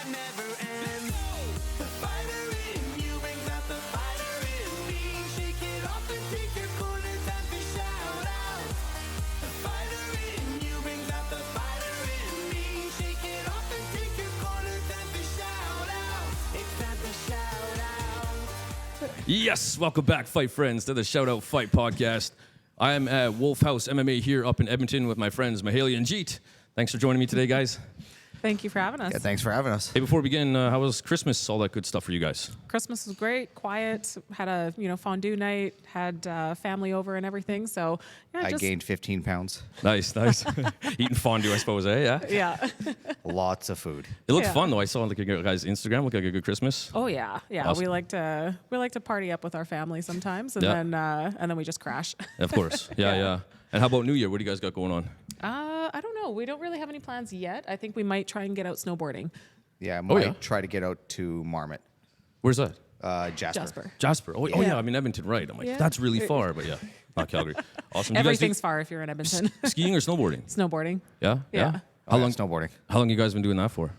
that never ends. The fighter in you brings out the fighter in me. Shake it off and take your corner, time for shout out. The fighter in you brings out the fighter in me. Shake it off and take your corner, time for shout out. It's time for shout out. Yes, welcome back, fight friends, to the Shout Out Fight podcast. I am at Wolfhouse MMA here up in Edmonton with my friends Mahalia and Jeet. Thanks for joining me today, guys. Thank you for having us. Yeah, thanks for having us. Hey, before we begin, how was Christmas? All that good stuff for you guys? Christmas was great, quiet. Had a fondue night. Had family over and everything. So yeah, I gained 15 pounds. Nice. Eating fondue, I suppose, eh? Yeah. Yeah. Lots of food. It looked Yeah. fun though. I saw on the guys' Instagram. Looked like a good Christmas. Oh yeah. Awesome. We like to party up with our family sometimes, and then we just crash. Of course. Yeah. And how about New Year? What do you guys got going on? I don't know. We don't really have any plans yet. I think we might try and get out snowboarding. Yeah, I might yeah? try to get out to Marmot. Where's that? Jasper. Jasper. Oh Yeah. yeah. I'm in Edmonton, right? I'm like, Yeah. that's really far, but yeah, not Calgary. Awesome. Do you guys Everything's far if you're in Edmonton. do skiing or snowboarding? Snowboarding. Yeah. Yeah. How long? Snowboarding. How long you guys been doing that for?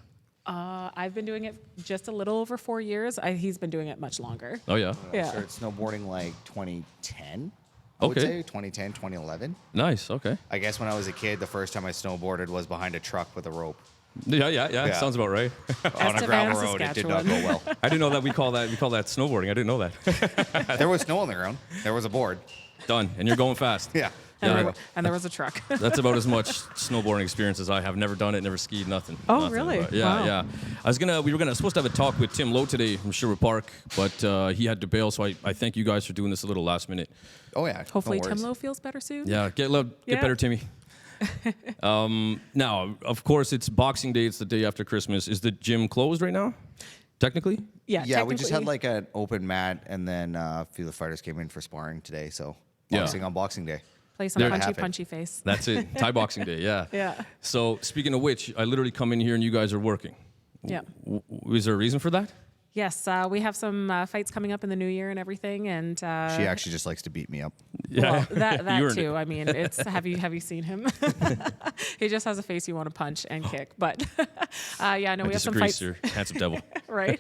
I've been doing it just a little over 4 years. He's been doing it much longer. Oh yeah. Yeah. I started snowboarding like 2010. I would Okay. say 2010, 2011. Nice. Okay. I guess when I was a kid, the first time I snowboarded was behind a truck with a rope Yeah. Sounds about right. on a Estevan, gravel road. It did not go well. I didn't know that we call that snowboarding. I didn't know that. There was snow on the ground. There was a board. Done. And you're going fast. Yeah. Yeah. And there was a truck. That's about as much snowboarding experience as I have. Never done it. Never skied. Nothing. Oh, Nothing. really? But yeah. Wow. We were supposed to have a talk with Tim Lowe today from Sherwood Park, but he had to bail. So I thank you guys for doing this a little last minute. Oh, yeah. Hopefully no worries. Tim Lowe feels better soon. Yeah. Get Yeah. better, Timmy. Now, of course, it's Boxing Day. It's the day after Christmas. Is the gym closed right now? Technically? Yeah, we just had technically. like an open mat, and then a few of the fighters came in for sparring today. So Yeah. boxing on Boxing Day. Play some There- punchy face. That's it. Thai Boxing Day. Yeah. Yeah. So speaking of which, I literally come in here and you guys are working. Yeah. Is there a reason for that? Yes, we have some fights coming up in the new year and everything, and She actually just likes to beat me up. well, that You earned too. it. I mean, it's have you seen him? He just has a face you want to punch and kick. But yeah, no, I we have some disagree, fights, sir. Handsome devil. right?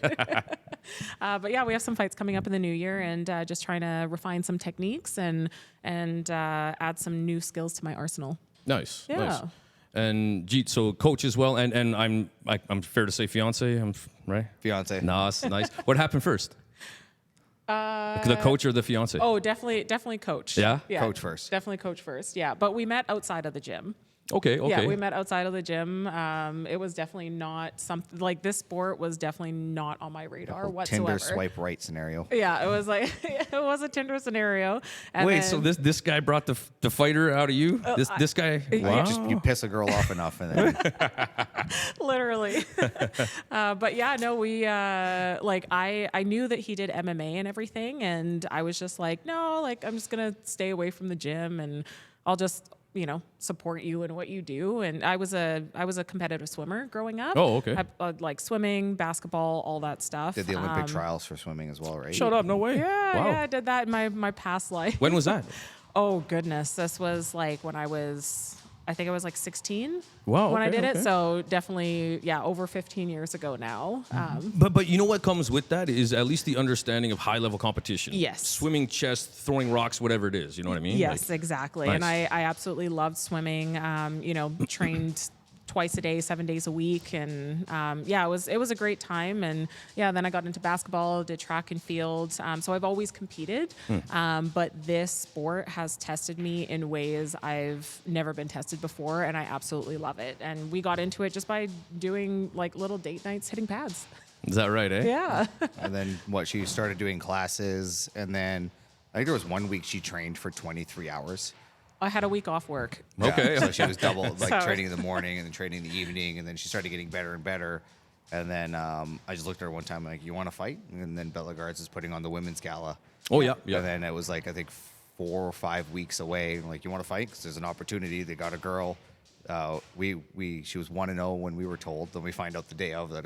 But yeah, we have some fights coming up in the new year, and just trying to refine some techniques and add some new skills to my arsenal. Nice. Yeah. Nice. And Jeet, so coach as well, and I'm fair to say fiance, right? Fiance. Nice. What happened first? The coach or the fiance? Oh, definitely coach. Yeah? Coach first. Definitely coach first. Yeah, but we met outside of the gym. Okay. Yeah, we met outside of the gym. It was definitely not something like this sport was definitely not on my radar whatsoever. Tinder swipe right scenario. Yeah, it was like it was a Tinder scenario. And Wait, then, so this guy brought the fighter out of you? This guy? Wow. You piss a girl off enough, and then literally. But yeah, no, we I knew that he did MMA and everything, and I was just like, no, like I'm just gonna stay away from the gym, and I'll just support you in what you do. And I was a competitive swimmer growing up. Oh, okay. Like swimming, basketball, all that stuff. did the Olympic trials for swimming as well, right? Shut up. No way. Yeah, Wow. yeah, I did that in my past life. When was that? Oh goodness, this was like when I think I was like 16 Wow, when I okay, did okay. it. So definitely, yeah, over 15 years ago now. But you know what comes with that is at least the understanding of high level competition. Yes. Swimming, chest, throwing rocks, whatever it is. You know what I mean? Yes, Like, exactly. nice. And I absolutely loved swimming. Trained twice a day, 7 days a week, and it was a great time. And yeah, then I got into basketball, did track and field. So I've always competed, but this sport has tested me in ways I've never been tested before, and I absolutely love it. And we got into it just by doing like little date nights, hitting pads. Is that right, eh? Yeah. And then she started doing classes, and then I think there was 1 week she trained for 23 hours. I had a week off work. Okay. Yeah, so she was double, like Sorry. training in the morning and then training in the evening, and then she started getting better and better. And then I just looked at her one time, like, you want to fight? And then Bella Guards is putting on the women's gala. Oh, yeah. And then it was like, I think 4 or 5 weeks away. Like, you want to fight? Because there's an opportunity. They got a girl. She was 1-0 when we were told. Then we find out the day of that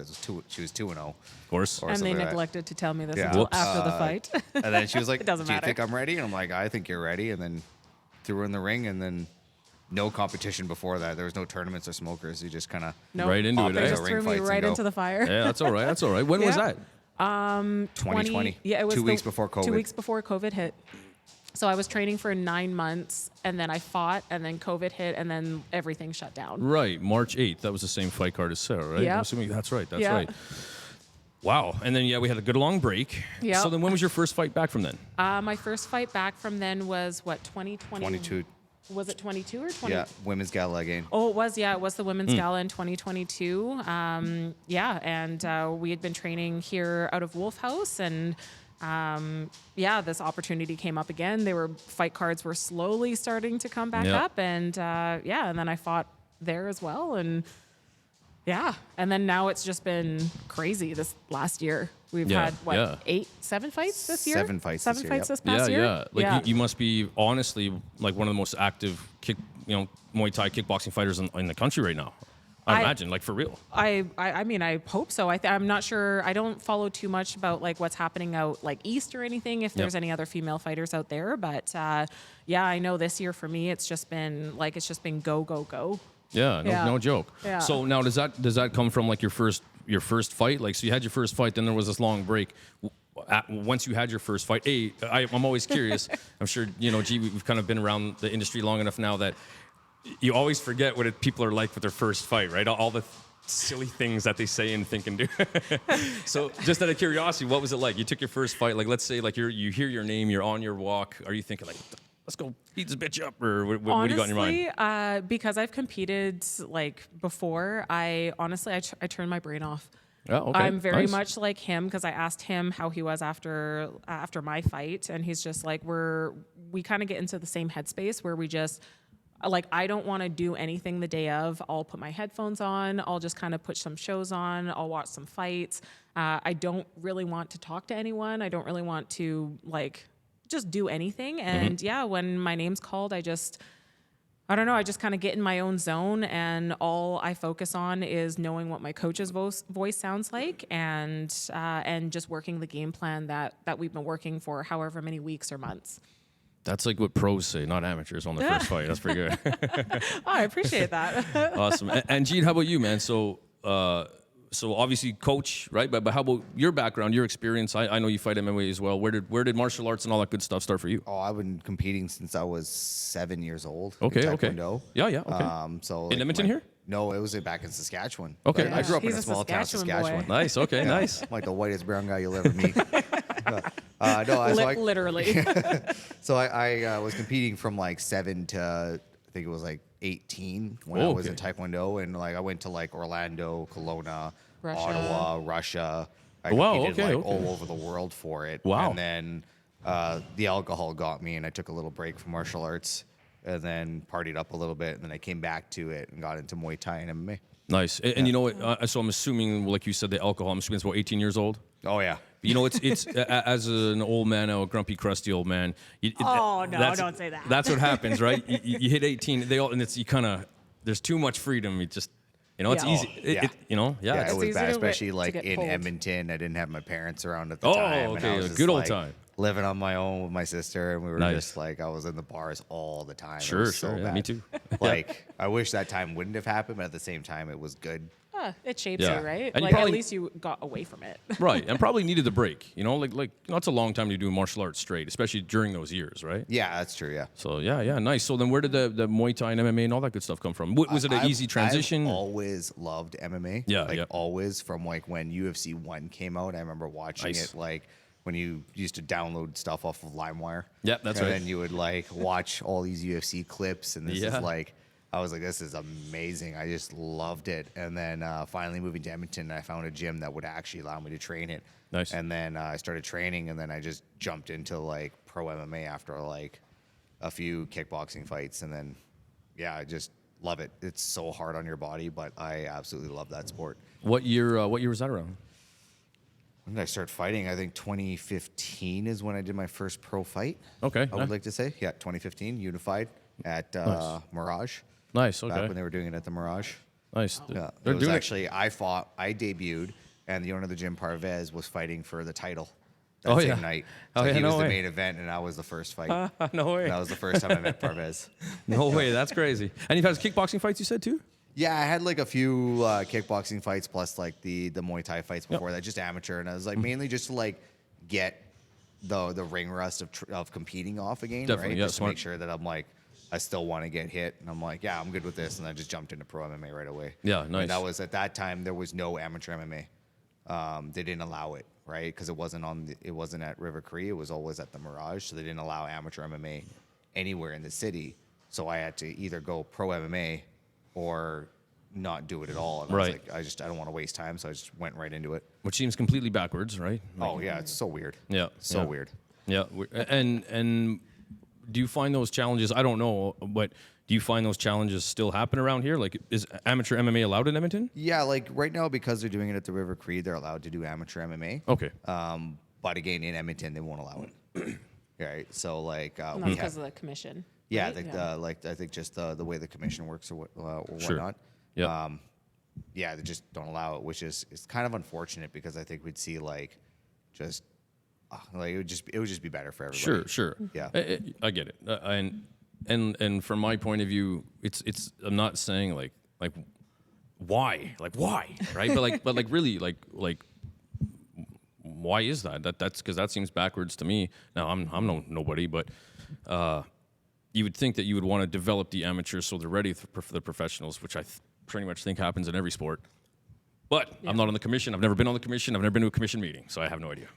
she was 2-0. Of course. Or And they something like that. neglected to tell me this Yeah. until Whoops. after the fight. And then she was like, It doesn't do you matter. think I'm ready? And I'm like, I think you're ready. And then threw her in the ring, and then no competition before that. There was no tournaments or smokers. You just kind of Nope. Right into it, They eh? just Ring threw me fights and right go. into the fire. Yeah, that's all right. That's all right. When was Yeah. that? 2020. Yeah, it was 2 weeks before COVID. 2 weeks before COVID hit. So I was training for 9 months, and then I fought, and then COVID hit, and then everything shut down. Right, March 8th. That was the same fight card as Sarah, right? Yep. I'm assuming that's right. That's Yeah. right. Wow. And then, yeah, we had a good long break. Yep. So then when was your first fight back from then? My first fight back from then was, 2020? 22. Was it 22 or 20? Yeah, women's gala again. Oh, it was. Yeah, it was the Women's Gala in 2022. Yeah, and we had been training here out of Wolfhouse, and yeah, this opportunity came up again. Fight cards were slowly starting to come back Yeah. up, and yeah, and then I fought there as well, and yeah, and then now it's just been crazy this last year. We've Yeah, had what yeah. 7 fights this year? 7 fights Seven this year, fights yep. this past Yeah, year. yeah. Like you must be honestly like one of the most active Muay Thai kickboxing fighters in the country right now. I imagine, like for real. I mean, I hope so. I'm not sure. I don't follow too much about like what's happening out like East or anything. If there's any other female fighters out there, but yeah, I know this year for me, it's just been go go go. Yeah, no, Yeah. no joke. Yeah. So now does that come from like your first fight? Like, so you had your first fight, then there was this long break. Once you had your first fight, I'm always curious. I'm sure we've kind of been around the industry long enough now that you always forget what people are like with their first fight, right? All the silly things that they say and think and do. So just out of curiosity, what was it like? You took your first fight, like let's say like you hear your name, you're on your walk. Are you thinking like, let's go beat this bitch up, or what do you got in your mind? Honestly, because I've competed like before, I turn my brain off. Oh, okay. I'm very Nice. much like him because I asked him how he was after my fight, and he's just like we kind of get into the same headspace where we just like I don't want to do anything the day of. I'll put my headphones on. I'll just kind of put some shows on. I'll watch some fights. I don't really want to talk to anyone. I don't really want to like just do anything. And yeah, when my name's called, I don't know. I just kind of get in my own zone, and all I focus on is knowing what my coach's voice sounds like, and just working the game plan that we've been working for however many weeks or months. That's like what pros say, not amateurs on the first fight. That's pretty good. Oh, I appreciate that. Awesome. And Jeet, how about you, man? So obviously coach, right? But how about your background, your experience? I know you fight MMA as well. Where did martial arts and all that good stuff start for you? Oh, I've been competing since I was 7 years old. Okay, in okay. Taekwondo. Yeah, okay. So In like, Edmonton here? No, it was back in Saskatchewan. Okay, But I nice. grew up in He's a a small town, Saskatchewan boy. Saskatchewan. Nice. Okay, nice. I'm like the whitest brown guy you'll ever meet. Literally. So I was competing from like 7 to I think it was like 18 when I was in Okay. Taekwondo, and like I went to like Orlando, Kelowna, Russia. Ottawa, Russia. I Wow, competed okay, like okay. all over the world for it. Wow. And then the alcohol got me, and I took a little break from martial arts, and then partied up a little bit, and then I came back to it and got into Muay Thai and MMA. Nice. And you know what? So I'm assuming, like you said, the alcohol. I'm assuming it's about 18 years old. Oh yeah. You know, it's as an old man now, a grumpy, crusty old man. Oh, no, that's- don't say that. That's what happens, right? You hit 18, there's too much freedom. It's just, it's Yeah. easy. Yeah. Yeah. Yeah, it's- it was easy bad, to especially to like get in pulled. Edmonton. I didn't have my parents around at the Oh, time. and okay, I a was just, good old like, time. Living on my own with my sister, and we were Nice. just like, I was in the bars all the time. It Sure, was so sure. Yeah, bad. me too. Like, I wish that time wouldn't have happened, but at the same time, it was good. It shapes Yeah. you, right? And you Like probably- at least you got away from it. Right, and probably needed the break. It's a long time to do martial arts straight, especially during those years, right? Yeah, that's true. Yeah. So yeah, nice. So then, where did the Muay Thai and MMA and all that good stuff come from? Was it an easy transition? I've always loved MMA. Yeah, like yeah. always. From like when UFC 1 came out, I remember watching Nice. it like when you used to download stuff off of LimeWire. Yeah, that's and right. And then you would like watch all these UFC clips, and this Yeah. is like, I was like, this is amazing. I just loved it. And then finally moving to Edmonton, I found a gym that would actually allow me to train it. Nice. And then I started training, and then I just jumped into like pro MMA after like a few kickboxing fights, and then yeah, I just love it. It's so hard on your body, but I absolutely love that sport. What year was that around? When did I start fighting? I think 2015 is when I did my first pro fight. Okay, I would like to say. Yeah, 2015, Unified at Nice. Mirage. Nice. Back Okay. when they were doing it at the Mirage. Nice. Yeah, They're it was doing actually, I debuted, and the owner of the gym, Parvez, was fighting for the title. that Oh, same yeah. night. Oh, So yeah, he was no the way. main event, and I was the first fight. No way. That was the first time I met Parvez. No way. That's crazy. And you've had kickboxing fights, you said too? Yeah, I had like a few kickboxing fights plus like the Muay Thai fights before that, just amateur, and I was like mainly just to like get the ring rust of competing off again, Definitely, right? yeah, Just smart. to make sure that I'm like I still want to get hit, and I'm like, yeah, I'm good with this, and I just jumped into pro MMA right away. Yeah, nice. And that was at that time there was no amateur MMA. They didn't allow it, right? Because it wasn't at River Cree, it was always at the Mirage, so they didn't allow amateur MMA anywhere in the city. So I had to either go pro MMA or not do it at all. And Right. I was like, I don't want to waste time, so I just went right into it. Which seems completely backwards, right? Oh yeah, it's so weird. Yeah, So yeah. weird. Yeah, and do you find those challenges? I don't know, but do you find those challenges still happen around here? Like, is amateur MMA allowed in Edmonton? Yeah, like right now because they're doing it at the River Cree, they're allowed to do amateur MMA. Okay. But again, in Edmonton, they won't allow it. Right. So like, And we that's because have, of the commission. yeah, right? like I think just the way the commission works or Sure. whatnot. Yeah. Yeah, they just don't allow it, which is it's kind of unfortunate because I think we'd see like just like it would just be better for everybody. Sure. Yeah. I get it. And from my point of view, it's I'm not saying like why, right? but really like why is that? That's because that seems backwards to me. Now I'm nobody, but you would think that you would want to develop the amateurs so they're ready for the professionals, which I pretty much think happens in every sport. But I'm not on the commission. I've never been on the commission. I've never been to a commission meeting, so I have no idea.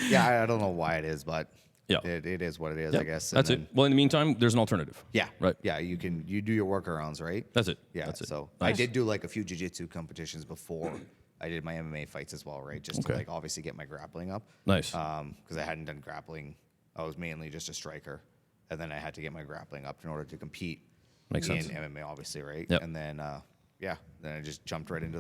Yeah, I don't know why it is, but Yeah. it is what it is, Yeah, I guess. that's it. Well, in the meantime, there's an alternative. Yeah. Right. Yeah, you do your workarounds, right? That's it. Yeah. That's it. So Nice. I did do like a few jiu-jitsu competitions before I did my MMA fights as well, right? Just to Okay. like obviously get my grappling up. Nice. Because I hadn't done grappling. I was mainly just a striker. And then I had to get my grappling up in order to compete Makes in sense. MMA, obviously, right? Yep. And then then I just jumped right into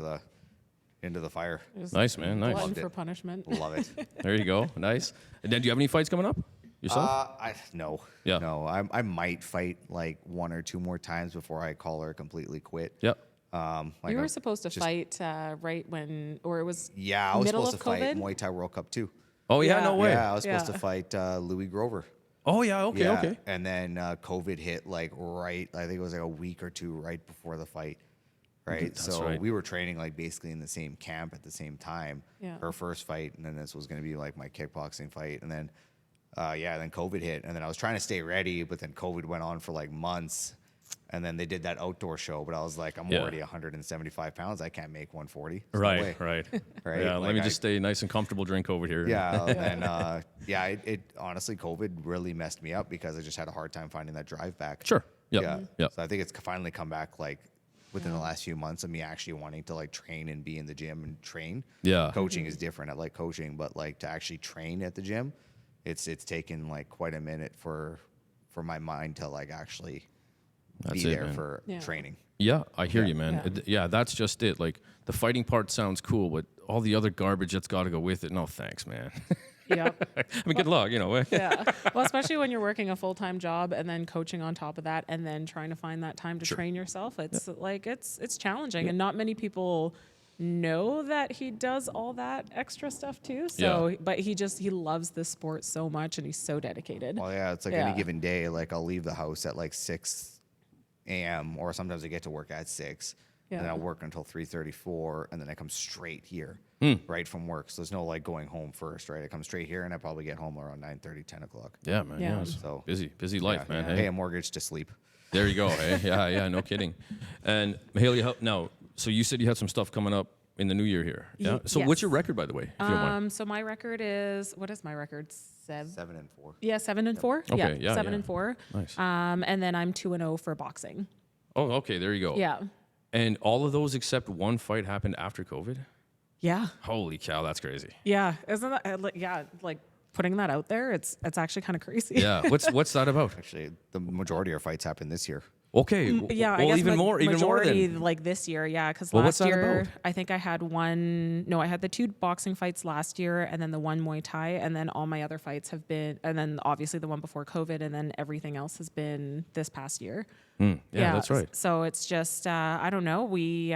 the fire. It was Nice, man. Nice. glutton Loved it. for punishment. Love it. There you go. Nice. And then, do you have any fights coming up yourself? No. Yeah. No. I might fight like one or two more times before I call her completely quit. Yep. Like You were I'm supposed to just- fight right when, or it was Yeah, I was middle supposed to of fight COVID? Muay Thai World Cup too. Oh yeah, Yeah. no way. Yeah, I was supposed Yeah. to fight Louis Grover. Oh yeah. Okay. Yeah, Okay. And then COVID hit like right, I think it was like a week or two right before the fight. Right. That's So right. we were training like basically in the same camp at the same time. Yeah. Her first fight, and then this was going to be like my kickboxing fight. And then, then COVID hit. And then I was trying to stay ready, but then COVID went on for like months. And then they did that outdoor show, but I was like, I'm Yeah. already 175 pounds. I can't make 140. There's no Right. way. Right. Right? Yeah. Like let me I- just stay nice and comfortable. Drink over here. Yeah, and it honestly, COVID really messed me up because I just had a hard time finding that drive back. Sure. Yep. Yeah. Yep. So I think it's finally come back like within the last few months of me actually wanting to like train and be in the gym and train. Yeah. Coaching is different. I like coaching, but like to actually train at the gym, it's taken like quite a minute for my mind to like actually That's be it, there man. for Yeah. training. Yeah, I hear you, man. Yeah. Yeah, that's just it. Like the fighting part sounds cool, but all the other garbage that's got to go with it. No, thanks, man. Yep. I mean, good luck. Yeah. Well, especially when you're working a full-time job and then coaching on top of that and then trying to find that time to train yourself. It's like it's challenging and not many people know that he does all that extra stuff too. So, Yeah. but he loves this sport so much and he's so dedicated. Well, yeah, it's like Yeah. any given day, like I'll leave the house at like 6 a.m. or sometimes I get to work at 6 and then Yeah. I'll work until 3:34 and then I come straight here, right from work. So there's no like going home first, right? I come straight here and I probably get home around 9:30, 10 o'clock. Yeah, man. Yeah. Yeah. it's So- busy life, man. Pay Hey, a mortgage to sleep. there you go. Hey, yeah, no kidding. And Mahalia, now, so you said you had some stuff coming up in the new year here. Yeah. So what's yes. your record, by the way? If you don't mind? So my record is, what is my record? 7 and 4. Yeah, 7-4. Okay, yeah, 7-4. Nice. And then I'm 2-0 for boxing. Oh, okay. There you go. Yeah. And all of those except one fight happened after COVID. Yeah. Holy cow, that's crazy. Yeah. Isn't that like putting that out there? It's actually kind of crazy. Yeah. What's that about? Actually, the majority of our fights happen this year. Okay. Yeah, I Well, guess even more majority than. like this year, yeah, because Well, what's last that year about? I think I had I had the 2 boxing fights last year, and then the 1 Muay Thai, and then all my other fights have been, and then obviously the one before COVID, and then everything else has been this past year. Yeah, that's right. So it's just I don't know. We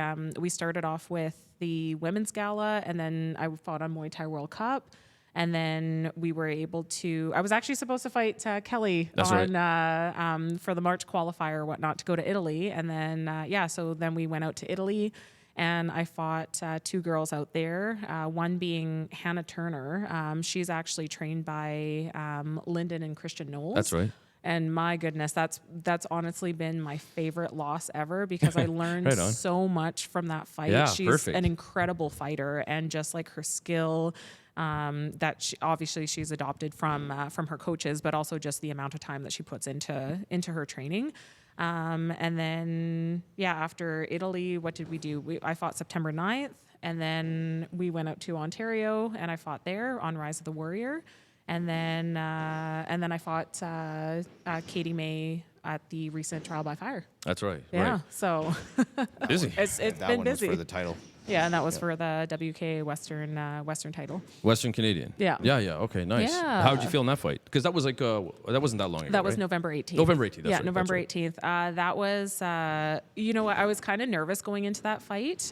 started off with the women's gala, and then I fought on Muay Thai World Cup. And then we were able to, I was actually supposed to fight Kelly That's on right. for the March qualifier or whatnot to go to Italy. And then, so then we went out to Italy and I fought two girls out there, one being Hannah Turner. She's actually trained by Lyndon and Christian Knowles. That's right. And my goodness, that's honestly been my favorite loss ever because I learned Right on. so much from that fight. Yeah, She's perfect. an incredible fighter, and just like her skill, that obviously she's adopted from her coaches, but also just the amount of time that she puts into her training. And then after Italy, what did we do? I fought September 9th, and then we went out to Ontario, and I fought there on Rise of the Warrior. And then I fought Katie May at the recent Trial by Fire. That's right. Yeah, Right. so Busy. it's That been one busy. was for the title. Yeah, and that was for the WK Western title. Western Canadian. Yeah. Yeah. Yeah. Okay. Nice. Yeah. How did you feel in that fight? Because that was like that wasn't that long ago. That was right? November 18th. November 18th. That's Yeah, right, November that's 18th. That was, you know what? I was kind of nervous going into that fight,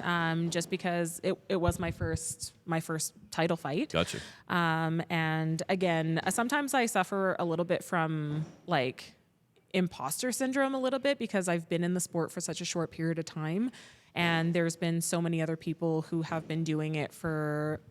just because it was my first title fight. Gotcha. And again, sometimes I suffer a little bit from like imposter syndrome a little bit because I've been in the sport for such a short period of time. And there's been so many other people who have been doing it for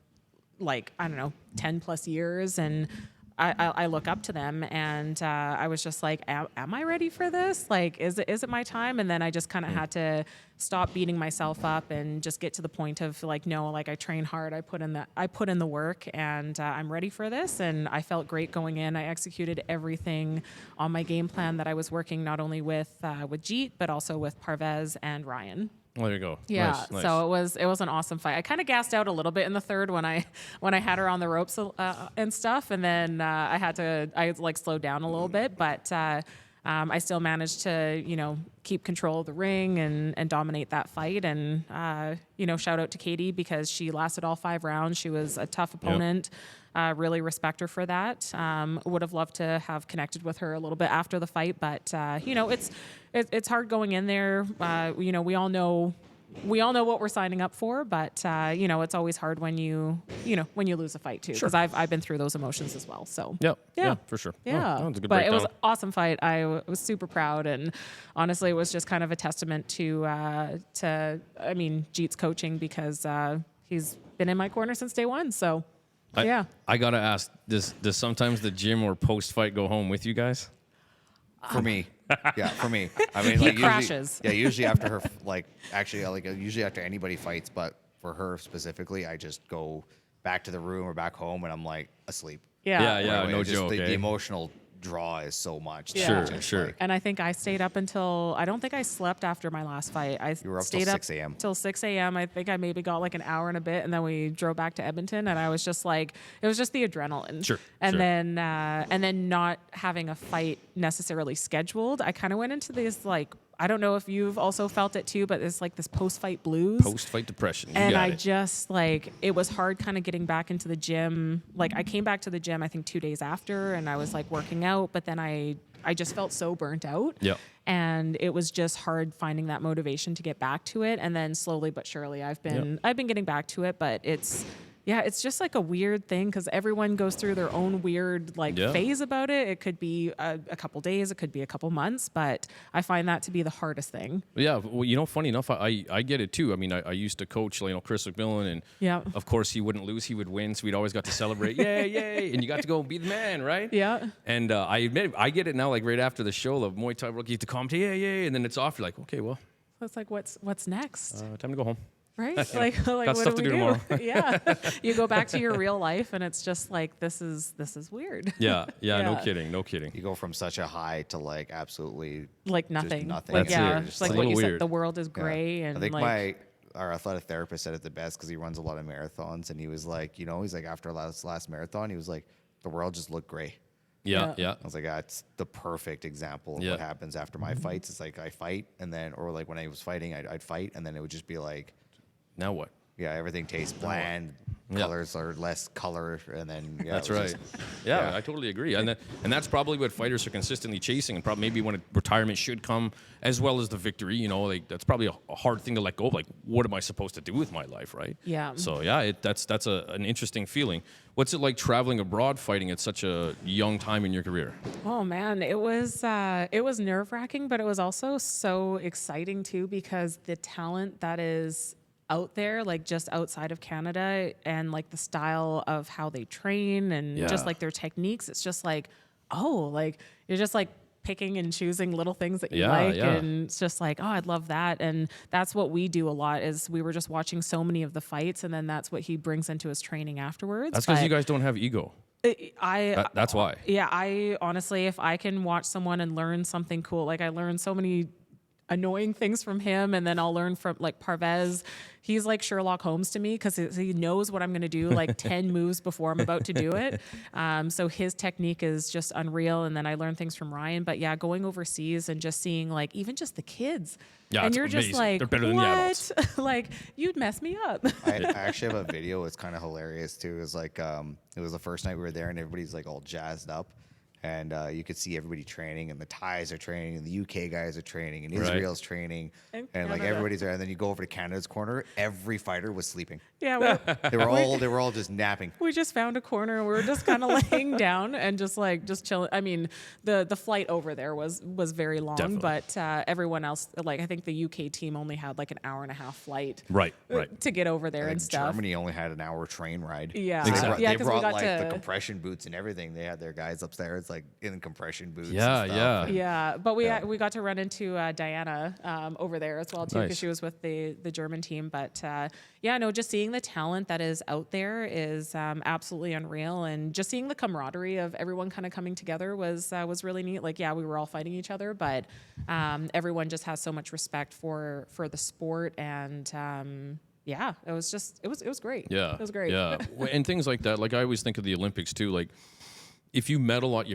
like, I don't know, 10 plus years. And I look up to them, and I was just like, am I ready for this? Like, is it my time? And then I just kind of had to stop beating myself up and just get to the point of like, no, like I train hard. I put in the work, and I'm ready for this. And I felt great going in. I executed everything on my game plan that I was working not only with Jeet, but also with Parvez and Ryan. Well, there you go. Yeah, Nice, nice. so it was an awesome fight. I kind of gassed out a little bit in the third when I had her on the ropes and stuff, and then I like slowed down a little bit, but I still managed to keep control of the ring and dominate that fight. And shout out to Katie because she lasted all 5 rounds. She was a tough opponent. Really respect her for that. Would have loved to have connected with her a little bit after the fight, but it's hard going in there. We all know what we're signing up for, but it's always hard when you lose a fight too. Because I've been through those emotions as well. So Yeah, for sure. yeah, Oh, that was a good but it was breakdown. an awesome fight. I was super proud, and honestly, it was just kind of a testament to Jeet's coaching because he's been in my corner since day one. So. Yeah. I gotta ask, does sometimes the gym or post fight go home with you guys? For me. Yeah, for me. I mean, He like crashes. usually after her, usually after anybody fights, but for her specifically, I just go back to the room or back home and I'm like asleep. Yeah. Yeah, Right away. no It's just joke. The eh? emotional draw is so much. that Sure, it's just sure. like- And I think I stayed up until I don't think I slept after my last fight. I You were up till stayed 6 a.m.. Till 6 a.m. I think I maybe got like an hour and a bit, and then we drove back to Edmonton, and I was just like, it was just the adrenaline. Sure, And sure. then not having a fight necessarily scheduled, I kind of went into this like, I don't know if you've also felt it too, but it's like this post-fight blues. Post fight depression. You And got I it. just like, it was hard kind of getting back into the gym. Like I came back to the gym, I think 2 days after, and I was like working out, but then I just felt so burnt out. Yep. And it was just hard finding that motivation to get back to it. And then slowly but surely I've been getting back to it, but it's just like a weird thing because everyone goes through their own weird phase about it. It could be a couple days, it could be a couple months, but I find that to be the hardest thing. Yeah, well, funny enough, I get it too. I mean, I used to coach, Chris McMillan, and Yeah. of course he wouldn't lose, he would win, so we'd always got to celebrate, yay, and you got to go be the man, right? Yeah. And I admit, I get it now, like right after the show, the Muay Thai rookie to commentate, yay, and then it's off. You're like, okay, well, So it's like, what's next? time to go home. Right? Like what stuff do to we do do? tomorrow. Yeah. You go back to your real life and it's just like, this is weird. Yeah, no Yeah. kidding. You go from such a high to like absolutely Like nothing. nothing. Like, That's yeah. it. It's like It's a what you little said, weird. the world is Yeah. gray and I think like, our athletic therapist said it the best because he runs a lot of marathons, and he was like, he's like after last marathon, he was like, the world just looked gray. Yeah. I was like, it's the perfect example of Yeah. what happens after my fights. It's like I fight, and then, or like when I was fighting, I'd fight, and then it would just be like, Now what? yeah, everything tastes bland. colors are less color, and then That's it was right. just- Yeah, I totally agree. And that's probably what fighters are consistently chasing, and probably maybe when retirement should come, as well as the victory. You know, like that's probably a hard thing to let go of. Like, what am I supposed to do with my life, right? Yeah. So yeah, that's an interesting feeling. What's it like traveling abroad, fighting at such a young time in your career? Oh man, it was nerve-wracking, but it was also so exciting too, because the talent that is out there, like just outside of Canada, and like the style of how they train and Yeah. just like their techniques, it's just like, oh, like you're just like picking and choosing little things that you Yeah, like, yeah. and it's just like, oh, I'd love that. And that's what we do a lot, is we were just watching so many of the fights, and then that's what he brings into his training afterwards. That's because But you guys don't have ego. That's why. yeah, I honestly, if I can watch someone and learn something cool, like I learned so many annoying things from him, and then I'll learn from like Parvez. He's like Sherlock Holmes to me, because he knows what I'm going to do like 10 moves before I'm about to do it. So his technique is just unreal. And then I learn things from Ryan. But yeah, going overseas and just seeing like even just the kids. Yeah, and it's you're just amazing. like, They're better than the adults. what? Like, you'd mess me up. I actually have a video. It's kind of hilarious too. It was like it was the first night we were there, and everybody's like all jazzed up, and you could see everybody training, and the Thais are training, and the UK guys are training, and Right. Israel's training, And and like Canada. everybody's there. And then you go over to Canada's corner, every fighter was sleeping. Yeah, They were all just napping. we just found a corner and we were just kind of laying down and just chilling. I mean, the flight over there was very long, Definitely. but everyone else, like I think the UK team only had like an hour and a half flight Right. to get over there I and think stuff. Germany only had an hour train ride. Yeah. So Exactly. Yeah, they 'cause we brought got like the to- compression boots and everything. They had their guys upstairs like in compression boots. Yeah, and stuff. yeah. And Yeah, but we got to run into Diana over there as well too, because Nice. she was with the German team. But yeah, no, just seeing the talent that is out there is absolutely unreal, and just seeing the camaraderie of everyone kind of coming together was really neat. Like, yeah, we were all fighting each other, but everyone just has so much respect for the sport, and yeah, it was great. Yeah, it was great. Yeah, and things like that. Like I always think of the Olympics too. Like if you medal at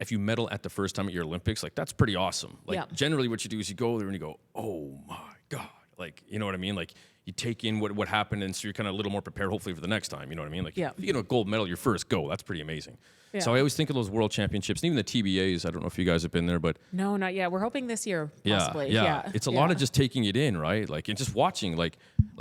if you medal at the first time at your Olympics, like that's pretty awesome. Like Yeah. generally, what you do is you go there and you go, oh my god, like you know what I mean. Like you take in what happened, and so you're kind of a little more prepared, hopefully for the next time. You know what I mean? Like Yeah. if you get a gold medal your first go, that's pretty amazing. So Yeah. I always think of those world championships, and even the TBAs. I don't know if you guys have been there, but No, not yet. We're hoping this year, yeah, possibly. yeah. It's a lot of just taking it in, right? Like and just watching, like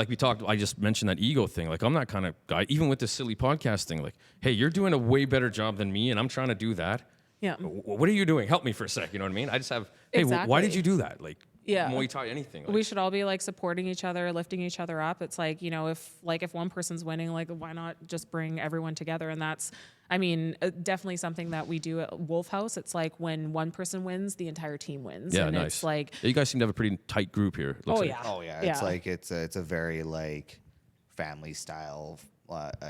we talked. I just mentioned that ego thing. Like I'm that kind of guy. Even with this silly podcast thing, like, hey, you're doing a way better job than me, and I'm trying to do that. Yeah. What are you doing? Help me for a sec. You know what I mean? I just have. Hey, why did Exactly. you do that? Like, Yeah. Muay Thai, anything. Like, We should all be like supporting each other, lifting each other up. It's like, you know, if one person's winning, like why not just bring everyone together? And that's, I mean, definitely something that we do at Wolfhouse. It's like when one person wins, the entire team wins. yeah, and nice. It's like, Yeah, you guys seem to have a pretty tight group here. it looks oh like. yeah, Oh yeah, it's like it's a very like family style